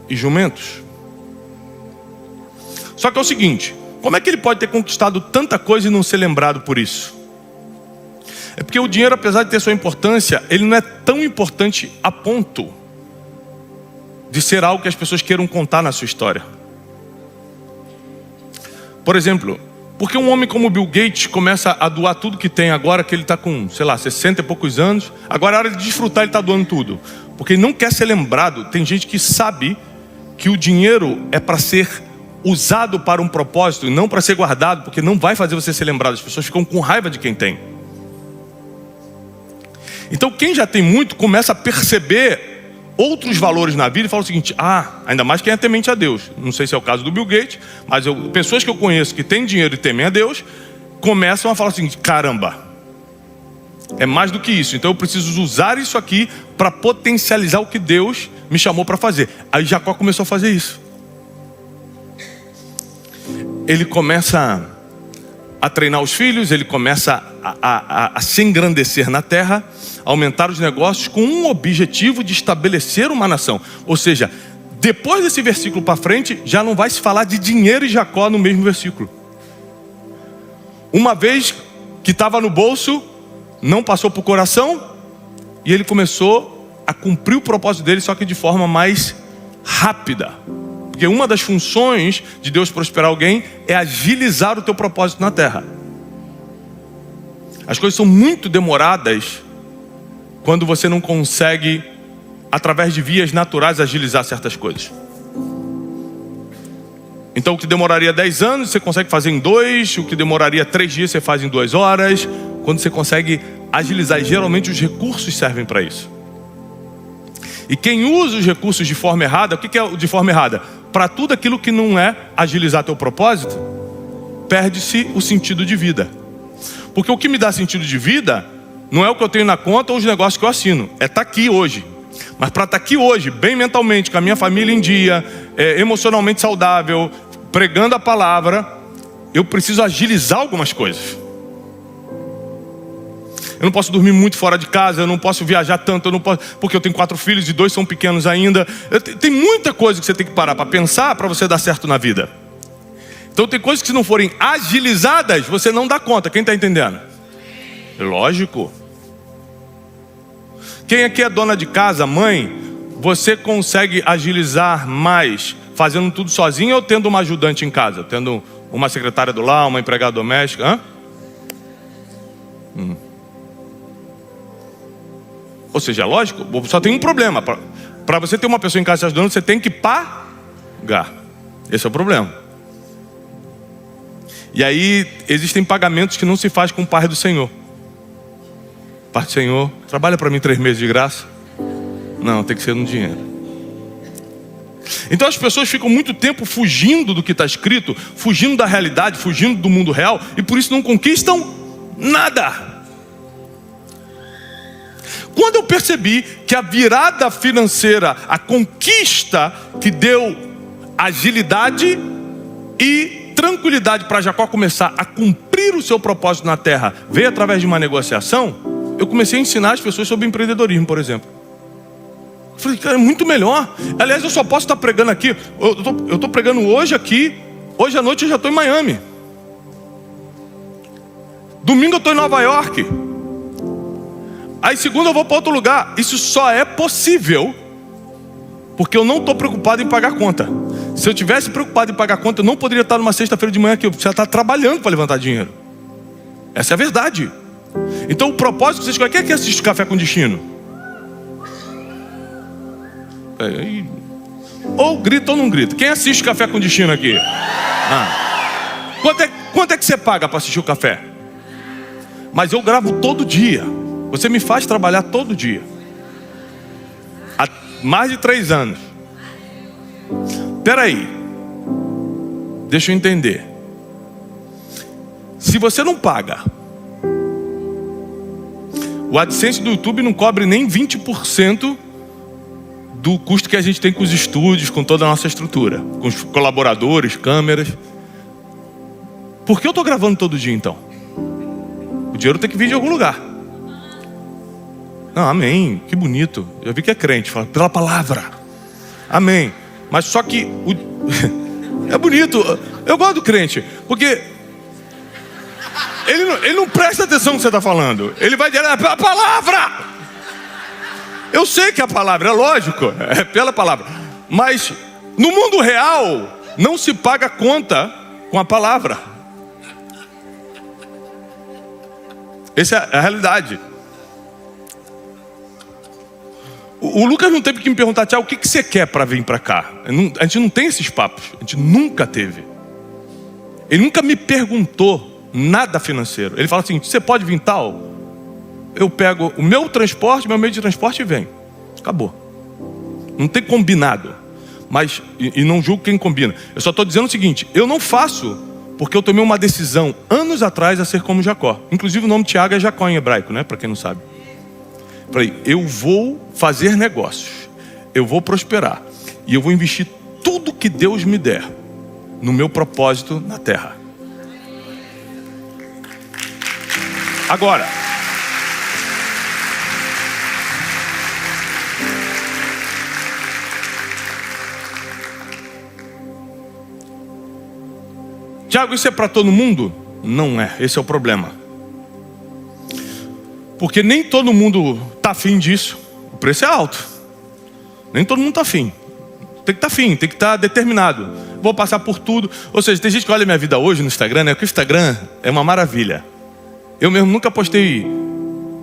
e jumentos. Só que é o seguinte, como é que ele pode ter conquistado tanta coisa e não ser lembrado por isso? É porque o dinheiro, apesar de ter sua importância, ele não é tão importante a ponto de ser algo que as pessoas queiram contar na sua história. Por exemplo, por que um homem como Bill Gates começa a doar tudo que tem agora, que ele está com, 60 e poucos anos, agora é hora de desfrutar, ele está doando tudo? Porque ele não quer ser lembrado. Tem gente que sabe que o dinheiro é para ser usado para um propósito e não para ser guardado, porque não vai fazer você ser lembrado. As pessoas ficam com raiva de quem tem. Então quem já tem muito começa a perceber outros valores na vida e fala o seguinte, ainda mais quem é temente a Deus. Não sei se é o caso do Bill Gates, mas pessoas que eu conheço que têm dinheiro e temem a Deus, começam a falar o seguinte, caramba, é mais do que isso, então eu preciso usar isso aqui para potencializar o que Deus me chamou para fazer. Aí Jacó começou a fazer isso. Ele começa a treinar os filhos, ele começa a se engrandecer na terra, aumentar os negócios com um objetivo de estabelecer uma nação. Ou seja, depois desse versículo para frente, já não vai se falar de dinheiro e Jacó no mesmo versículo. Uma vez que estava no bolso, não passou para o coração, e ele começou a cumprir o propósito dele, só que de forma mais rápida. Porque Porque uma das funções de Deus prosperar alguém é agilizar o teu propósito na terra. As coisas são muito demoradas quando você não consegue, através de vias naturais, agilizar certas coisas. Então o que demoraria 10 anos, você consegue fazer em 2. O que demoraria 3 dias, você faz em 2 horas. Quando você consegue agilizar, e geralmente os recursos servem para isso. E quem usa os recursos de forma errada, o que é de forma errada? Para tudo aquilo que não é agilizar teu propósito, perde-se o sentido de vida. Porque o que me dá sentido de vida não é o que eu tenho na conta ou os negócios que eu assino. É estar aqui hoje. Mas para estar aqui hoje, bem mentalmente, com a minha família em dia, emocionalmente saudável, pregando a palavra, eu preciso agilizar algumas coisas. Eu não posso dormir muito fora de casa, eu não posso viajar tanto, eu não posso, porque eu tenho 4 filhos e 2 são pequenos ainda. Tem muita coisa que você tem que parar para pensar para você dar certo na vida. Então tem coisas que se não forem agilizadas, você não dá conta. Quem está entendendo? Lógico. Quem aqui é dona de casa, mãe, você consegue agilizar mais fazendo tudo sozinho ou tendo uma ajudante em casa? Tendo uma secretária do lar, uma empregada doméstica? Ou seja, lógico, só tem um problema. Para você ter uma pessoa em casa te ajudando, você tem que pagar. Esse é o problema. E aí existem pagamentos que não se faz com o Pai do Senhor. Pai do Senhor, trabalha para mim 3 meses de graça? Não, tem que ser no dinheiro. Então as pessoas ficam muito tempo fugindo do que está escrito, fugindo da realidade, fugindo do mundo real, e por isso não conquistam nada. Quando eu percebi que a virada financeira, a conquista que deu agilidade e tranquilidade para Jacó começar a cumprir o seu propósito na terra, veio através de uma negociação, eu comecei a ensinar as pessoas sobre empreendedorismo, por exemplo. Eu falei, cara, é muito melhor. Aliás, eu só posso estar pregando aqui. Eu estou pregando hoje aqui. Hoje à noite eu já estou em Miami. Domingo eu estou em Nova York. Aí segunda eu vou para outro lugar. Isso só é possível porque eu não estou preocupado em pagar conta. Se eu tivesse preocupado em pagar conta, eu não poderia estar numa sexta-feira de manhã aqui. Eu preciso estar trabalhando para levantar dinheiro. Essa é a verdade. Então o propósito que você escolhe, quem é que assiste Café com Destino? Ou grita ou não grita. Quem assiste Café com Destino aqui? Quanto é que você paga para assistir o café? Mas eu gravo todo dia. Você me faz trabalhar todo dia. Há mais de 3 anos. Espera aí. Deixa eu entender. Se você não paga, o AdSense do YouTube não cobre nem 20% do custo que a gente tem com os estúdios, com toda a nossa estrutura, com os colaboradores, câmeras. Por que eu estou gravando todo dia então? O dinheiro tem que vir de algum lugar. Não, amém, que bonito. Eu vi que é crente, fala pela palavra. Amém. Mas só que é bonito. Eu gosto do crente, porque ele não presta atenção no que você está falando. Ele vai dizer, é pela palavra. Eu sei que a palavra é lógico, é pela palavra. Mas no mundo real não se paga conta com a palavra. Essa é a realidade. O Lucas não teve que me perguntar, Tiago, o que você quer para vir para cá? A gente não tem esses papos, a gente nunca teve. Ele nunca me perguntou nada financeiro. Ele fala assim, você pode vir tal? Eu pego o meu transporte, meu meio de transporte e venho. Acabou. Não tem combinado. Mas, e não julgo quem combina. Eu só estou dizendo o seguinte, eu não faço porque eu tomei uma decisão anos atrás a ser como Jacó. Inclusive o nome Tiago é Jacó em hebraico, né? Para quem não sabe. Falei, eu vou fazer negócios. Eu vou prosperar. E eu vou investir tudo que Deus me der no meu propósito na terra. Agora, Tiago, isso é para todo mundo? Não é, esse é o problema. Porque nem todo mundo está afim disso. O preço é alto. Nem todo mundo está afim. Tem que estar afim, tem que estar determinado. Vou passar por tudo. Ou seja, tem gente que olha minha vida hoje no Instagram, né? Que o Instagram é uma maravilha. Eu mesmo nunca postei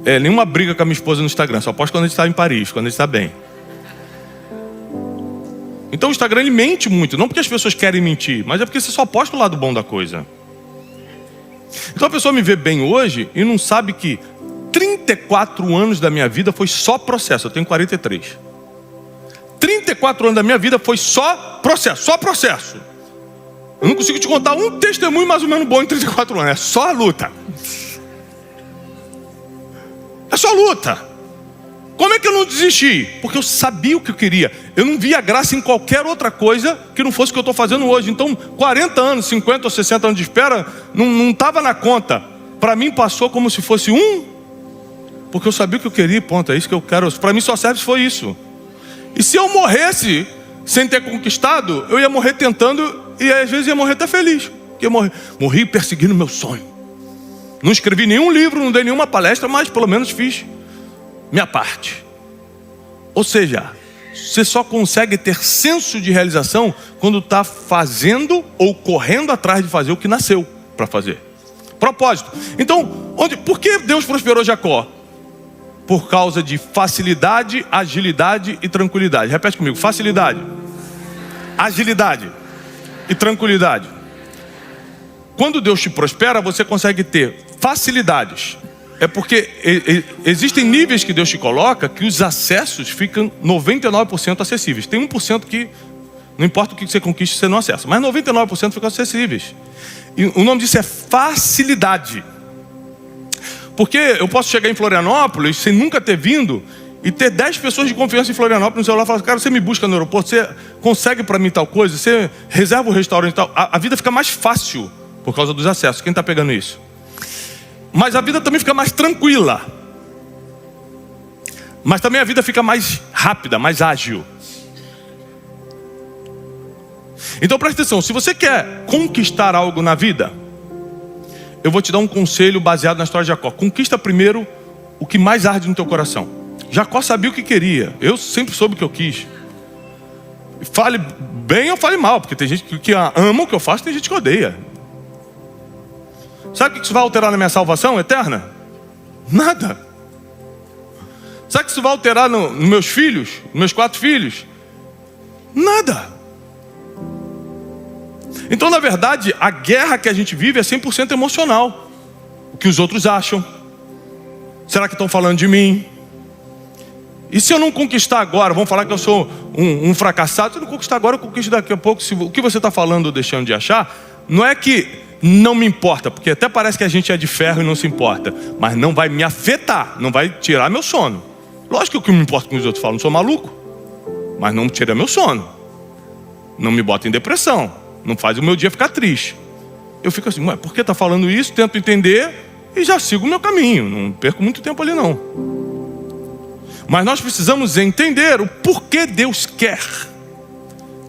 nenhuma briga com a minha esposa no Instagram. Só posto quando a gente está em Paris, quando a gente está bem. Então o Instagram ele mente muito. Não porque as pessoas querem mentir, mas é porque você só posta o lado bom da coisa. Então a pessoa me vê bem hoje e não sabe que 34 anos da minha vida foi só processo. Eu tenho 43. 34 anos da minha vida foi só processo, só processo. Eu não consigo te contar um testemunho mais ou menos bom em 34 anos. É só luta. É só luta. Como é que eu não desisti? Porque eu sabia o que eu queria. Eu não via graça em qualquer outra coisa que não fosse o que eu estou fazendo hoje. Então 40 anos, 50 ou 60 anos de espera não estava na conta. Para mim passou como se fosse porque eu sabia o que eu queria, ponto. É isso que eu quero. Para mim só serve se foi isso. E se eu morresse sem ter conquistado, eu ia morrer tentando e às vezes ia morrer até feliz. Porque eu morri perseguindo meu sonho. Não escrevi nenhum livro, não dei nenhuma palestra, mas pelo menos fiz minha parte. Ou seja, você só consegue ter senso de realização quando está fazendo ou correndo atrás de fazer o que nasceu para fazer. Propósito. Então, por que Deus prosperou Jacó? Por causa de facilidade, agilidade e tranquilidade. Repete comigo: facilidade, agilidade e tranquilidade. Quando Deus te prospera, você consegue ter facilidades. É porque existem níveis que Deus te coloca que os acessos ficam 99% acessíveis. Tem 1% que não importa o que você conquiste, você não acessa, mas 99% ficam acessíveis. E o nome disso é facilidade. Porque eu posso chegar em Florianópolis sem nunca ter vindo e ter 10 pessoas de confiança em Florianópolis no celular e falar: cara, você me busca no aeroporto, você consegue para mim tal coisa, você reserva o restaurante e tal. A vida fica mais fácil por causa dos acessos. Quem está pegando isso? Mas a vida também fica mais tranquila. Mas também a vida fica mais rápida, mais ágil. Então presta atenção, se você quer conquistar algo na vida, eu vou te dar um conselho baseado na história de Jacó. Conquista primeiro o que mais arde no teu coração. Jacó sabia o que queria. Eu sempre soube o que eu quis. Fale bem ou fale mal, porque tem gente que ama o que eu faço, tem gente que odeia. Sabe o que isso vai alterar na minha salvação eterna? Nada. Sabe o que isso vai alterar nos meus filhos, nos meus 4 filhos? Nada. Então, na verdade, a guerra que a gente vive é 100% emocional. O que os outros acham? Será que estão falando de mim? E se eu não conquistar agora, vão falar que eu sou um fracassado. Se eu não conquistar agora, eu conquisto daqui a pouco. O que você está falando ou deixando de achar, não é que não me importa, porque até parece que a gente é de ferro e não se importa, mas não vai me afetar, não vai tirar meu sono. Lógico que o que me importa com os outros falam, não sou maluco, mas não tira meu sono, não me bota em depressão, não faz o meu dia ficar triste. Eu fico assim: ué, por que está falando isso? Tento entender e já sigo o meu caminho, não perco muito tempo ali não. Mas nós precisamos entender o porquê Deus quer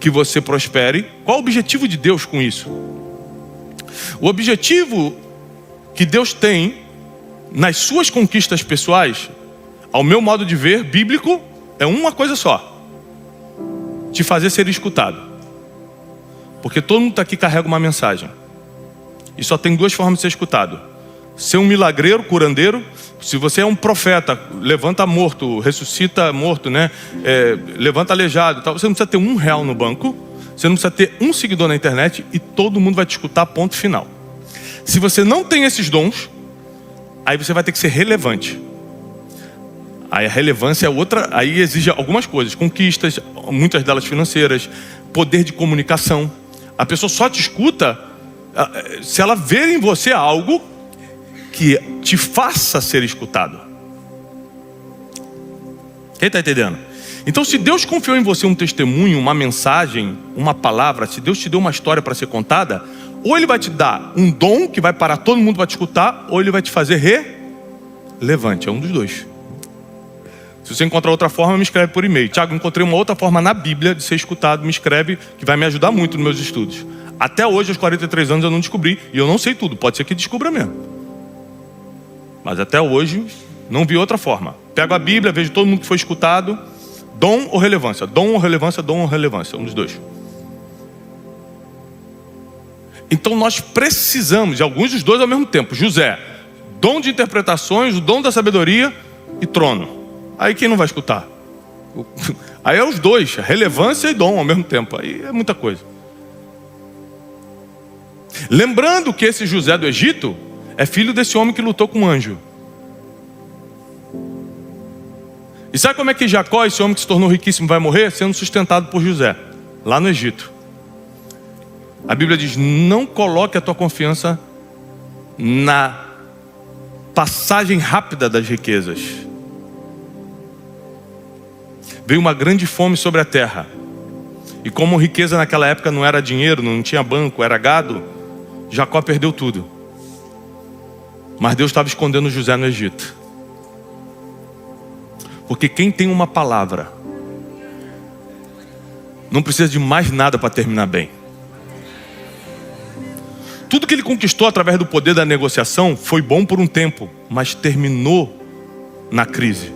que você prospere. Qual o objetivo de Deus com isso? O objetivo que Deus tem nas suas conquistas pessoais, ao meu modo de ver, bíblico, é uma coisa só: te fazer ser escutado. Porque todo mundo aqui carrega uma mensagem. E só tem 2 formas de ser escutado: ser um milagreiro, curandeiro. Se você é um profeta, levanta morto, ressuscita morto, né? Levanta aleijado e tal. Você não precisa ter R$1 no banco. Você não precisa ter um seguidor na internet e todo mundo vai te escutar, ponto final. Se você não tem esses dons, aí você vai ter que ser relevante. Aí a relevância é outra, aí exige algumas coisas: conquistas, muitas delas financeiras, poder de comunicação. A pessoa só te escuta se ela ver em você algo que te faça ser escutado. Quem está entendendo? Então, se Deus confiou em você um testemunho, uma mensagem, uma palavra, se Deus te deu uma história para ser contada, ou Ele vai te dar um dom que vai parar todo mundo para te escutar, ou Ele vai te fazer relevante. É um dos dois. Se você encontrar outra forma, me escreve por e-mail: Tiago, encontrei uma outra forma na Bíblia de ser escutado, me escreve, que vai me ajudar muito nos meus estudos. Até hoje, aos 43 anos, eu não descobri, e eu não sei tudo, pode ser que descubra mesmo. Mas até hoje, não vi outra forma. Pego a Bíblia, vejo todo mundo que foi escutado, Dom ou relevância? Dom ou relevância? Dom ou relevância? Um dos dois. Então nós precisamos de alguns dos dois ao mesmo tempo. José, dom de interpretações, o dom da sabedoria e trono. Aí quem não vai escutar? Aí é os dois, relevância e dom ao mesmo tempo. Aí é muita coisa. Lembrando que esse José do Egito é filho desse homem que lutou com um anjo. E sabe como é que Jacó, esse homem que se tornou riquíssimo, vai morrer? Sendo sustentado por José, lá no Egito. A Bíblia diz: não coloque a tua confiança na passagem rápida das riquezas. Veio uma grande fome sobre a terra. E como riqueza naquela época não era dinheiro, não tinha banco, era gado, Jacó perdeu tudo. Mas Deus estava escondendo José no Egito. Porque quem tem uma palavra não precisa de mais nada para terminar bem. Tudo que ele conquistou através do poder da negociação foi bom por um tempo, mas terminou na crise.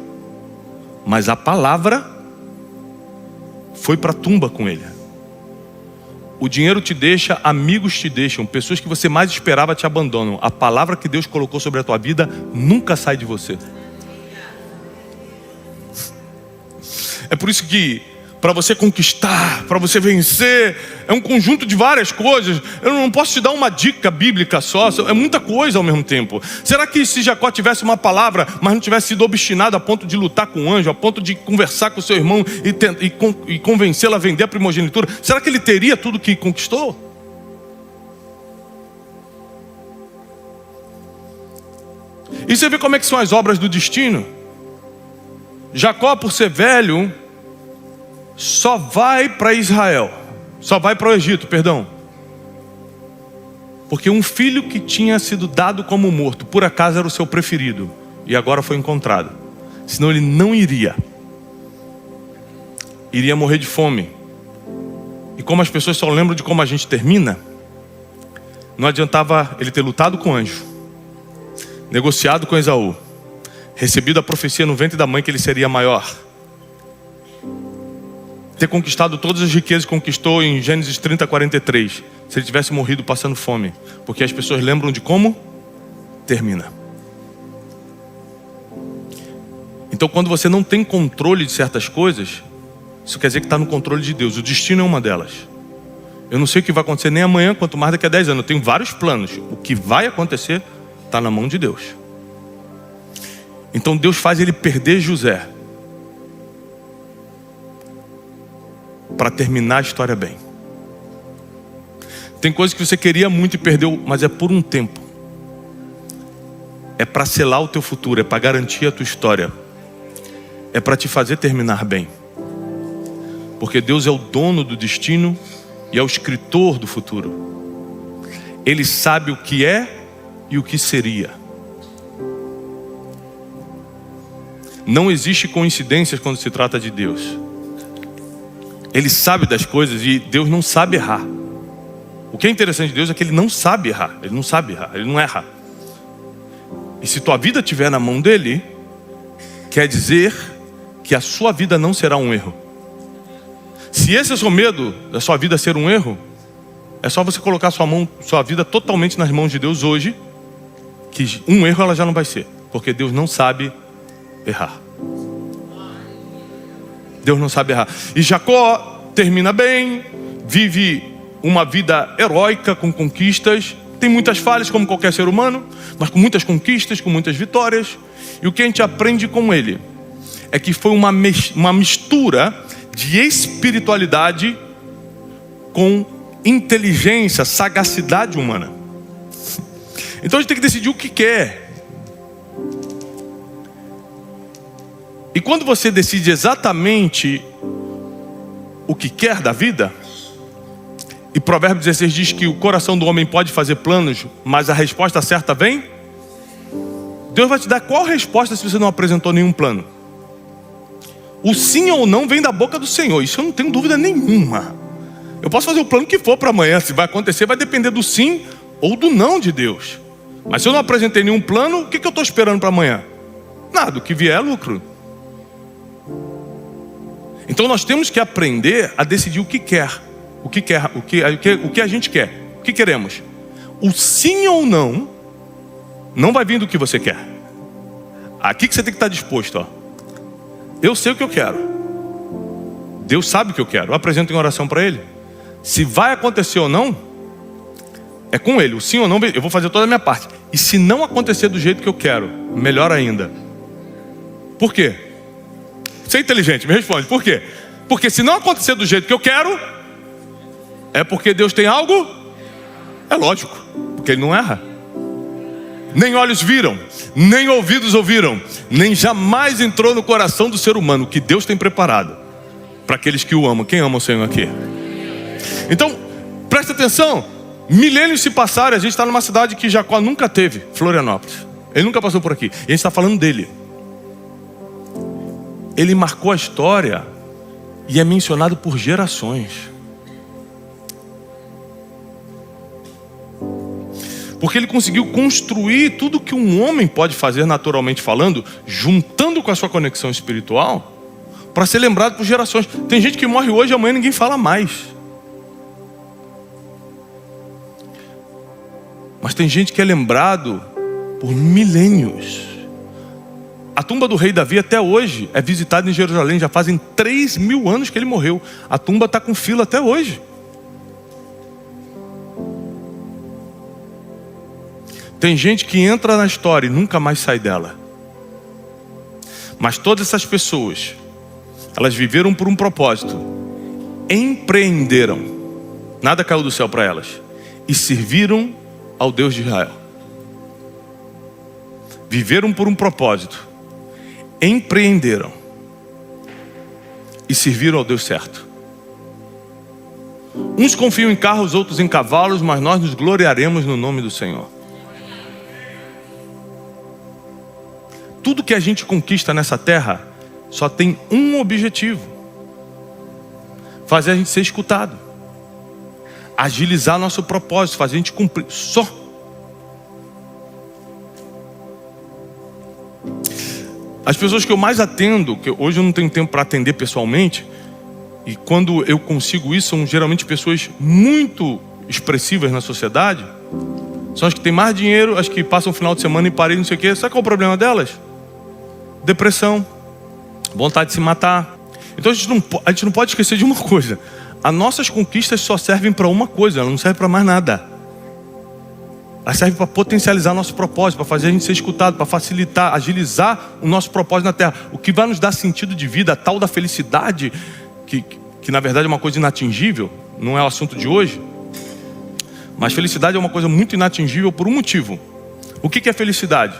Mas a palavra foi para a tumba com ele. O dinheiro te deixa, amigos te deixam, pessoas que você mais esperava te abandonam. A palavra que Deus colocou sobre a tua vida nunca sai de você. É por isso que para você conquistar, para você vencer, é um conjunto de várias coisas. Eu não posso te dar uma dica bíblica só, é muita coisa ao mesmo tempo. Será que se Jacó tivesse uma palavra, mas não tivesse sido obstinado a ponto de lutar com o anjo, a ponto de conversar com seu irmão e convencê-lo a vender a primogenitura, será que ele teria tudo que conquistou? E você vê como é que são as obras do destino. Jacó, por ser velho, só vai para Israel, só vai para o Egito, perdão, porque um filho que tinha sido dado como morto, por acaso era o seu preferido, e agora foi encontrado. Senão ele não iria morrer de fome. E como as pessoas só lembram de como a gente termina, não adiantava ele ter lutado com o anjo, negociado com Esaú, recebido a profecia no ventre da mãe que ele seria maior, ter conquistado todas as riquezas que conquistou em Gênesis 30, 43, se ele tivesse morrido passando fome. Porque as pessoas lembram de como termina. Então quando você não tem controle de certas coisas, isso quer dizer que está no controle de Deus. O destino é uma delas. Eu não sei o que vai acontecer nem amanhã, quanto mais daqui a 10 anos. Eu tenho vários planos. O que vai acontecer está na mão de Deus. Então Deus faz ele perder José para terminar a história bem. Tem coisas que você queria muito e perdeu, mas é por um tempo. É para selar o teu futuro, é para garantir a tua história, é para te fazer terminar bem. Porque Deus é o dono do destino e é o escritor do futuro. Ele sabe o que é e o que seria. Não existe coincidências quando se trata de Deus. Ele sabe das coisas e Deus não sabe errar. O que é interessante de Deus é que Ele não sabe errar. Ele não sabe errar, Ele não erra. E se tua vida estiver na mão dEle, quer dizer que a sua vida não será um erro. Se esse é o seu medo, da sua vida ser um erro, é só você colocar sua vida totalmente nas mãos de Deus hoje, que um erro ela já não vai ser. Porque Deus não sabe errar. Deus não sabe errar. E Jacó termina bem, vive uma vida heróica com conquistas. Tem muitas falhas como qualquer ser humano, mas com muitas conquistas, com muitas vitórias. E o que a gente aprende com ele é que foi uma mistura de espiritualidade com inteligência, sagacidade humana. Então a gente tem que decidir o que quer. E quando você decide exatamente o que quer da vida, e Provérbios 16 diz que o coração do homem pode fazer planos, mas a resposta certa vem, Deus vai te dar qual resposta se você não apresentou nenhum plano? O sim ou não vem da boca do Senhor, isso eu não tenho dúvida nenhuma. Eu posso fazer o plano que for para amanhã, se vai acontecer vai depender do sim ou do não de Deus. Mas se eu não apresentei nenhum plano, o que eu estou esperando para amanhã? Nada, o que vier é lucro. Então nós temos que aprender a decidir o que quer. O que a gente quer. O que queremos. O sim ou não vai vir do que você quer. Aqui que você tem que estar disposto. Ó. Eu sei o que eu quero. Deus sabe o que eu quero. Eu apresento em oração para Ele. Se vai acontecer ou não, é com Ele. O sim ou não, eu vou fazer toda a minha parte. E se não acontecer do jeito que eu quero, melhor ainda. Por quê? Você é inteligente, me responde. Por quê? Porque se não acontecer do jeito que eu quero, é porque Deus tem algo? É lógico, porque Ele não erra. Nem olhos viram, nem ouvidos ouviram, nem jamais entrou no coração do ser humano o que Deus tem preparado para aqueles que o amam. Quem ama o Senhor aqui? Então, presta atenção. Milênios se passaram, a gente está numa cidade que Jacó nunca teve, Florianópolis. Ele nunca passou por aqui. E a gente está falando dele. Ele marcou a história e é mencionado por gerações. Porque ele conseguiu construir tudo que um homem pode fazer naturalmente falando, juntando com a sua conexão espiritual, para ser lembrado por gerações. Tem gente que morre hoje e amanhã ninguém fala mais. Mas tem gente que é lembrado por milênios. A tumba do rei Davi até hoje é visitada em Jerusalém. Já fazem 3.000 anos que ele morreu. A tumba está com fila até hoje. Tem gente que entra na história e nunca mais sai dela. Mas todas essas pessoas, elas viveram por um propósito. Empreenderam. Nada caiu do céu para elas. E serviram ao Deus de Israel. Viveram por um propósito. Empreenderam. E serviram ao Deus certo. Uns confiam em carros, outros em cavalos, mas nós nos gloriaremos no nome do Senhor. Tudo que a gente conquista nessa terra só tem um objetivo: fazer a gente ser escutado, agilizar nosso propósito, fazer a gente cumprir. Só. As pessoas que eu mais atendo, que hoje eu não tenho tempo para atender pessoalmente, e quando eu consigo isso, são geralmente pessoas muito expressivas na sociedade, são as que têm mais dinheiro, as que passam o final de semana em Paris, não sei o quê. Sabe qual é o problema delas? Depressão, vontade de se matar. Então a gente não pode esquecer de uma coisa: as nossas conquistas só servem para uma coisa, elas não servem para mais nada. Elas servem para potencializar nosso propósito, para fazer a gente ser escutado, para facilitar, agilizar o nosso propósito na terra. O que vai nos dar sentido de vida, a tal da felicidade, que na verdade é uma coisa inatingível, não é o assunto de hoje. Mas felicidade é uma coisa muito inatingível por um motivo. O que é felicidade?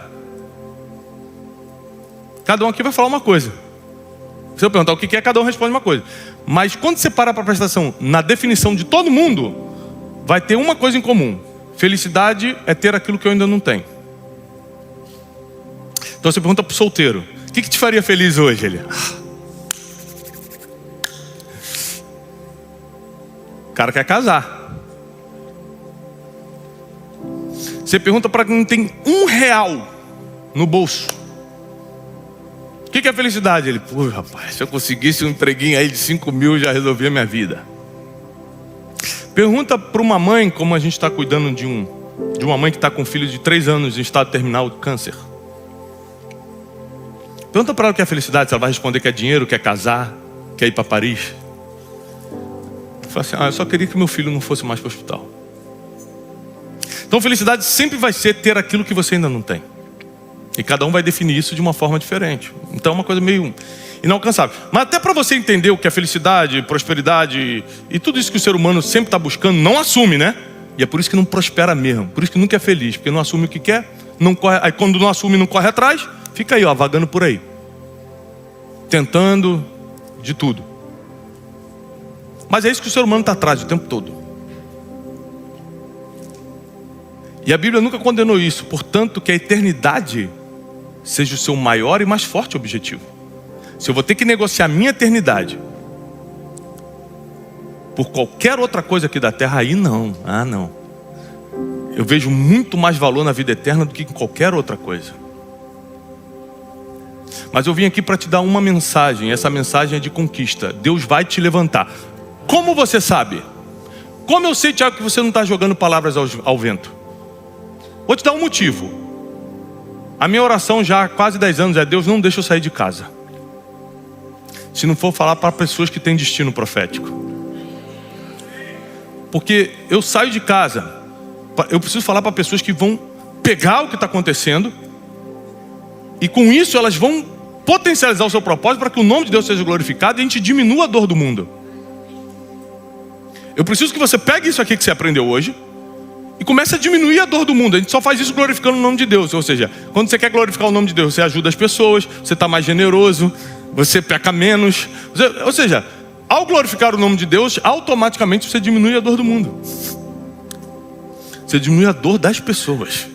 Cada um aqui vai falar uma coisa. Se eu perguntar o que é, cada um responde uma coisa. Mas quando você para prestar atenção na definição de todo mundo, vai ter uma coisa em comum: felicidade é ter aquilo que eu ainda não tenho. Então você pergunta para o solteiro: o que te faria feliz hoje? Ele: o cara quer casar. Você pergunta para quem não tem R$1 no bolso: o que é felicidade? Ele: pô, rapaz, se eu conseguisse um empreguinho aí de 5.000, já resolvia a minha vida. Pergunta para uma mãe, como a gente está cuidando de uma mãe que está com um filho de 3 anos em estado terminal de câncer. Pergunta para ela o que é felicidade, se ela vai responder que é dinheiro, quer casar, quer ir para Paris. Fala assim: eu só queria que meu filho não fosse mais para o hospital. Então felicidade sempre vai ser ter aquilo que você ainda não tem. E cada um vai definir isso de uma forma diferente. Então é uma coisa meio inalcançável. Mas até para você entender o que é felicidade, prosperidade e tudo isso que o ser humano sempre está buscando, não assume, né? E é por isso que não prospera mesmo. Por isso que nunca é feliz. Porque não assume o que quer, não corre, aí quando não assume, não corre atrás, fica aí, ó, vagando por aí, tentando de tudo. Mas é isso que o ser humano está atrás o tempo todo. E a Bíblia nunca condenou isso. Portanto, que a eternidade seja o seu maior e mais forte objetivo. Se eu vou ter que negociar minha eternidade por qualquer outra coisa aqui da terra, aí não. Não. Eu vejo muito mais valor na vida eterna do que em qualquer outra coisa. Mas eu vim aqui para te dar uma mensagem. Essa mensagem é de conquista. Deus vai te levantar. Como você sabe? Como eu sei, Tiago, que você não está jogando palavras ao vento? Vou te dar um motivo. A minha oração já há quase 10 anos é: Deus, não deixa eu sair de casa se não for falar para pessoas que têm destino profético. Porque eu saio de casa, eu preciso falar para pessoas que vão pegar o que está acontecendo, e com isso elas vão potencializar o seu propósito para que o nome de Deus seja glorificado e a gente diminua a dor do mundo. Eu preciso que você pegue isso aqui que você aprendeu hoje e comece a diminuir a dor do mundo. A gente só faz isso glorificando o nome de Deus. Ou seja, quando você quer glorificar o nome de Deus, você ajuda as pessoas, você está mais generoso, você peca menos. Ou seja, ao glorificar o nome de Deus, automaticamente você diminui a dor do mundo. Você diminui a dor das pessoas.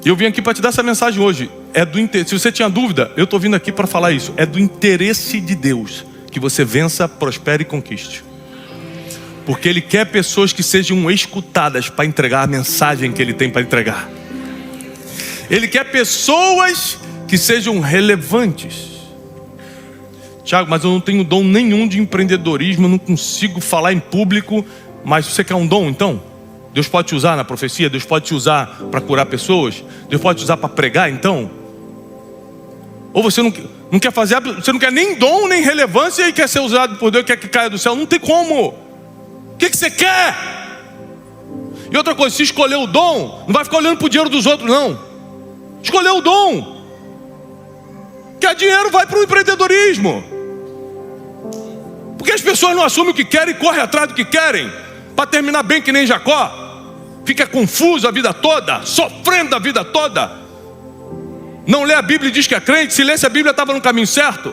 E eu vim aqui para te dar essa mensagem hoje. Se você tinha dúvida, eu estou vindo aqui para falar isso. É do interesse de Deus que você vença, prospere e conquiste. Porque Ele quer pessoas que sejam escutadas para entregar a mensagem que Ele tem para entregar. Ele quer pessoas que sejam relevantes. Tiago, mas eu não tenho dom nenhum de empreendedorismo, eu não consigo falar em público. Mas você quer um dom então? Deus pode te usar na profecia, Deus pode te usar para curar pessoas, Deus pode te usar para pregar então? Ou você não quer fazer, você não quer nem dom, nem relevância e quer ser usado por Deus, quer que caia do céu? Não tem como. O que você quer? E outra coisa, se escolher o dom, não vai ficar olhando para o dinheiro dos outros não. Escolher o dom. Quer dinheiro, vai para o empreendedorismo. Porque as pessoas não assumem o que querem e correm atrás do que querem para terminar bem que nem Jacó. Fica confuso a vida toda, sofrendo a vida toda. Não lê a Bíblia e diz que é crente. Se lesse a Bíblia, estava no caminho certo.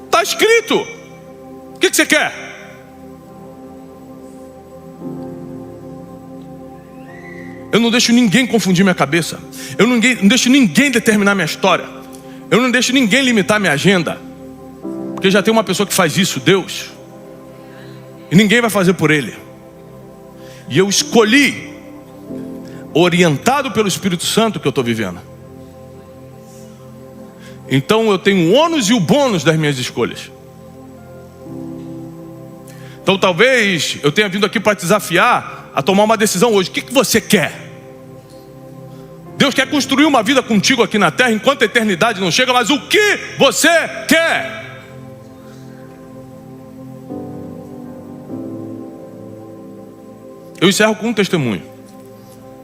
Está escrito. O que você quer? Eu não deixo ninguém confundir minha cabeça. Eu não deixo ninguém determinar minha história. Eu não deixo ninguém limitar minha agenda. Porque já tem uma pessoa que faz isso, Deus. E ninguém vai fazer por Ele. E eu escolhi, orientado pelo Espírito Santo, que eu estou vivendo. Então eu tenho o ônus e o bônus das minhas escolhas. Então talvez eu tenha vindo aqui para te desafiar a tomar uma decisão hoje. O que você quer? Deus quer construir uma vida contigo aqui na terra enquanto a eternidade não chega. Mas o que você quer? Eu encerro com um testemunho.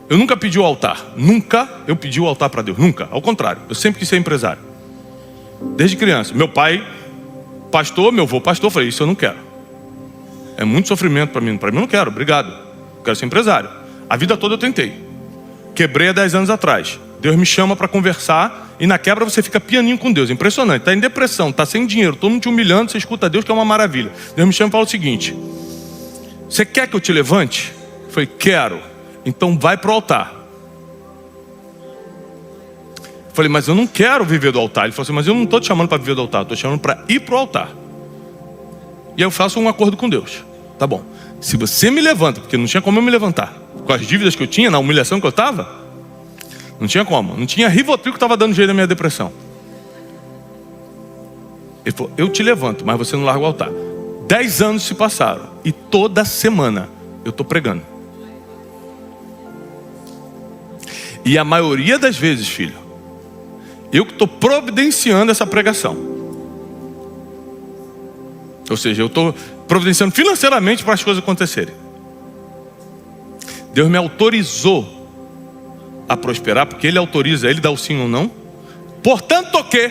Eu nunca pedi o altar. Nunca eu pedi o altar para Deus. Nunca. Ao contrário. Eu sempre quis ser empresário. Desde criança. Meu pai, pastor. Meu avô, pastor. Eu falei, isso eu não quero. É muito sofrimento para mim. Para mim eu não quero. Obrigado. Eu quero ser empresário. A vida toda eu tentei. Quebrei há 10 anos atrás. Deus me chama para conversar. E na quebra você fica pianinho com Deus. Impressionante. Está em depressão. Está sem dinheiro. Todo mundo te humilhando. Você escuta Deus, que é uma maravilha. Deus me chama e fala o seguinte: você quer que eu te levante? Eu falei, quero. Então vai para o altar. Eu falei, mas eu não quero viver do altar. Ele falou assim, mas eu não estou te chamando para viver do altar, estou te chamando para ir para o altar. E aí eu faço um acordo com Deus. Tá bom, se você me levanta, porque não tinha como eu me levantar, com as dívidas que eu tinha, na humilhação que eu estava, não tinha como. Não tinha Rivotril que estava dando jeito na minha depressão. Ele falou, eu te levanto, mas você não larga o altar. 10 anos se passaram e toda semana eu estou pregando. E a maioria das vezes, filho, eu que estou providenciando essa pregação. Ou seja, eu estou providenciando financeiramente para as coisas acontecerem. Deus me autorizou a prosperar, porque Ele autoriza, Ele dá o sim ou não. Portanto, que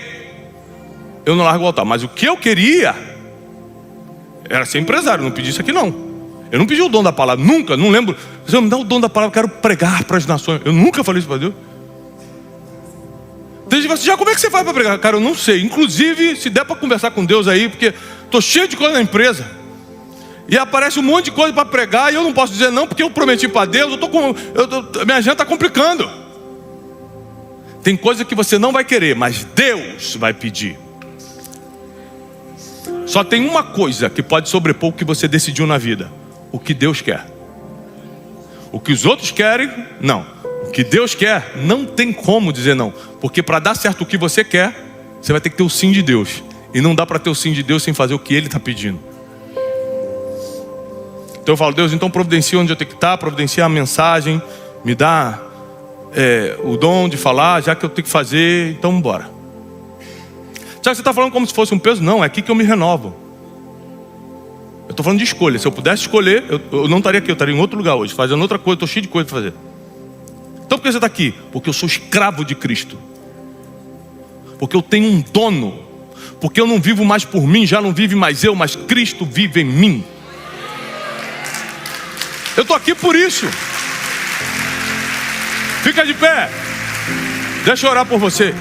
eu não largo o altar. Mas o que eu queria era ser empresário, não pedi isso aqui não. Eu não pedi o dom da palavra, nunca, não lembro. Senhor, me dá o dom da palavra, eu quero pregar para as nações. Eu nunca falei isso para Deus. Desde você, já como é que você faz para pregar? Cara, eu não sei. Inclusive, se der para conversar com Deus aí, porque estou cheio de coisa na empresa. E aparece um monte de coisa para pregar e eu não posso dizer não, porque eu prometi para Deus, minha agenda está complicando. Tem coisa que você não vai querer, mas Deus vai pedir. Só tem uma coisa que pode sobrepor o que você decidiu na vida: o que Deus quer. O que os outros querem, não. O que Deus quer, não tem como dizer não. Porque para dar certo o que você quer, você vai ter que ter o sim de Deus. E não dá para ter o sim de Deus sem fazer o que Ele está pedindo. Então eu falo, Deus, então providencia onde eu tenho que estar, providencia a mensagem, me dá o dom de falar, já que eu tenho que fazer, então bora. Já que você está falando como se fosse um peso, não, é aqui que eu me renovo. Eu estou falando de escolha. Se eu pudesse escolher, eu não estaria aqui, eu estaria em outro lugar hoje, fazendo outra coisa, estou cheio de coisa para fazer. Então por que você está aqui? Porque eu sou escravo de Cristo. Porque eu tenho um dono. Porque eu não vivo mais por mim, já não vive mais eu, mas Cristo vive em mim. Eu estou aqui por isso. Fica de pé. Deixa eu orar por você.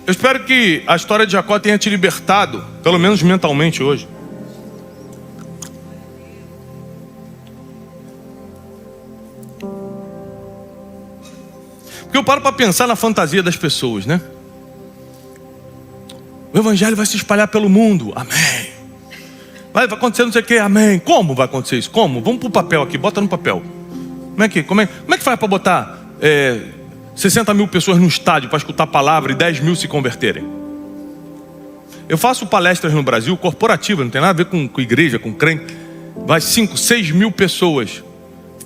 Eu espero que a história de Jacó tenha te libertado, pelo menos mentalmente hoje. Porque eu paro para pensar na fantasia das pessoas, né? O evangelho vai se espalhar pelo mundo, amém. Vai acontecer não sei o que, amém. Como vai acontecer isso? Como? Vamos para o papel aqui, bota no papel. Como é que faz para botar 60 mil pessoas no estádio para escutar a palavra e 10 mil se converterem? Eu faço palestras no Brasil, corporativa, não tem nada a ver com igreja, com crente. Vai 5, 6 mil pessoas.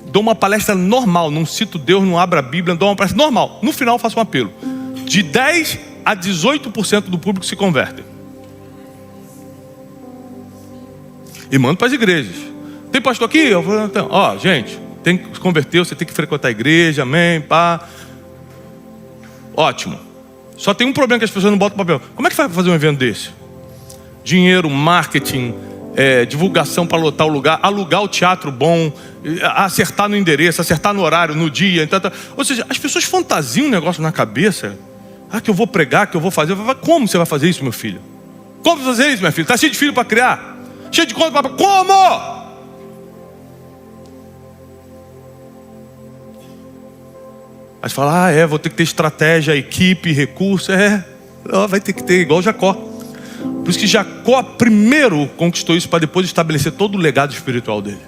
Dou uma palestra normal, não cito Deus, não abro a Bíblia, dou uma palestra normal. No final faço um apelo. De 10 a 18% do público se convertem. E mando para as igrejas. Tem pastor aqui? Eu falo, então, gente, tem que se converter, você tem que frequentar a igreja, amém, pá. Ótimo. Só tem um problema que as pessoas não botam papel. Como é que faz para fazer um evento desse? Dinheiro, marketing, divulgação para lotar o lugar, alugar o teatro bom, acertar no endereço, acertar no horário, no dia. Então, ou seja, as pessoas fantasiam um negócio na cabeça. Que eu vou pregar, que eu vou fazer. Como você vai fazer isso, meu filho? Como fazer isso, minha filha? Está cheio de filho para criar? Cheio de conta para... Como? Aí você fala, vou ter que ter estratégia, equipe, recurso. Vai ter que ter, igual Jacó. Por isso que Jacó primeiro conquistou isso para depois estabelecer todo o legado espiritual dele.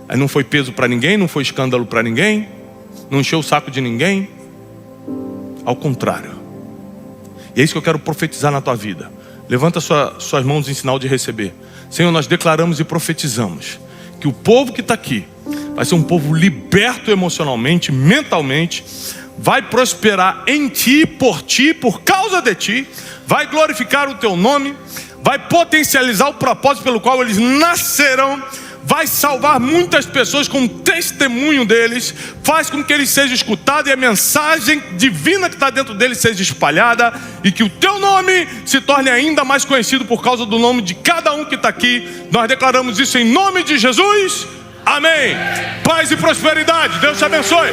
Aí não foi peso para ninguém, não foi escândalo para ninguém, não encheu o saco de ninguém. Ao contrário. E é isso que eu quero profetizar na tua vida. Levanta suas mãos em sinal de receber. Senhor, nós declaramos e profetizamos que o povo que está aqui vai ser um povo liberto emocionalmente, mentalmente, vai prosperar em ti, por causa de ti, vai glorificar o teu nome, vai potencializar o propósito pelo qual eles nascerão, vai salvar muitas pessoas com o testemunho deles, faz com que eles sejam escutados e a mensagem divina que está dentro deles seja espalhada e que o teu nome se torne ainda mais conhecido por causa do nome de cada um que está aqui. Nós declaramos isso em nome de Jesus, amém. Paz e prosperidade, Deus te abençoe.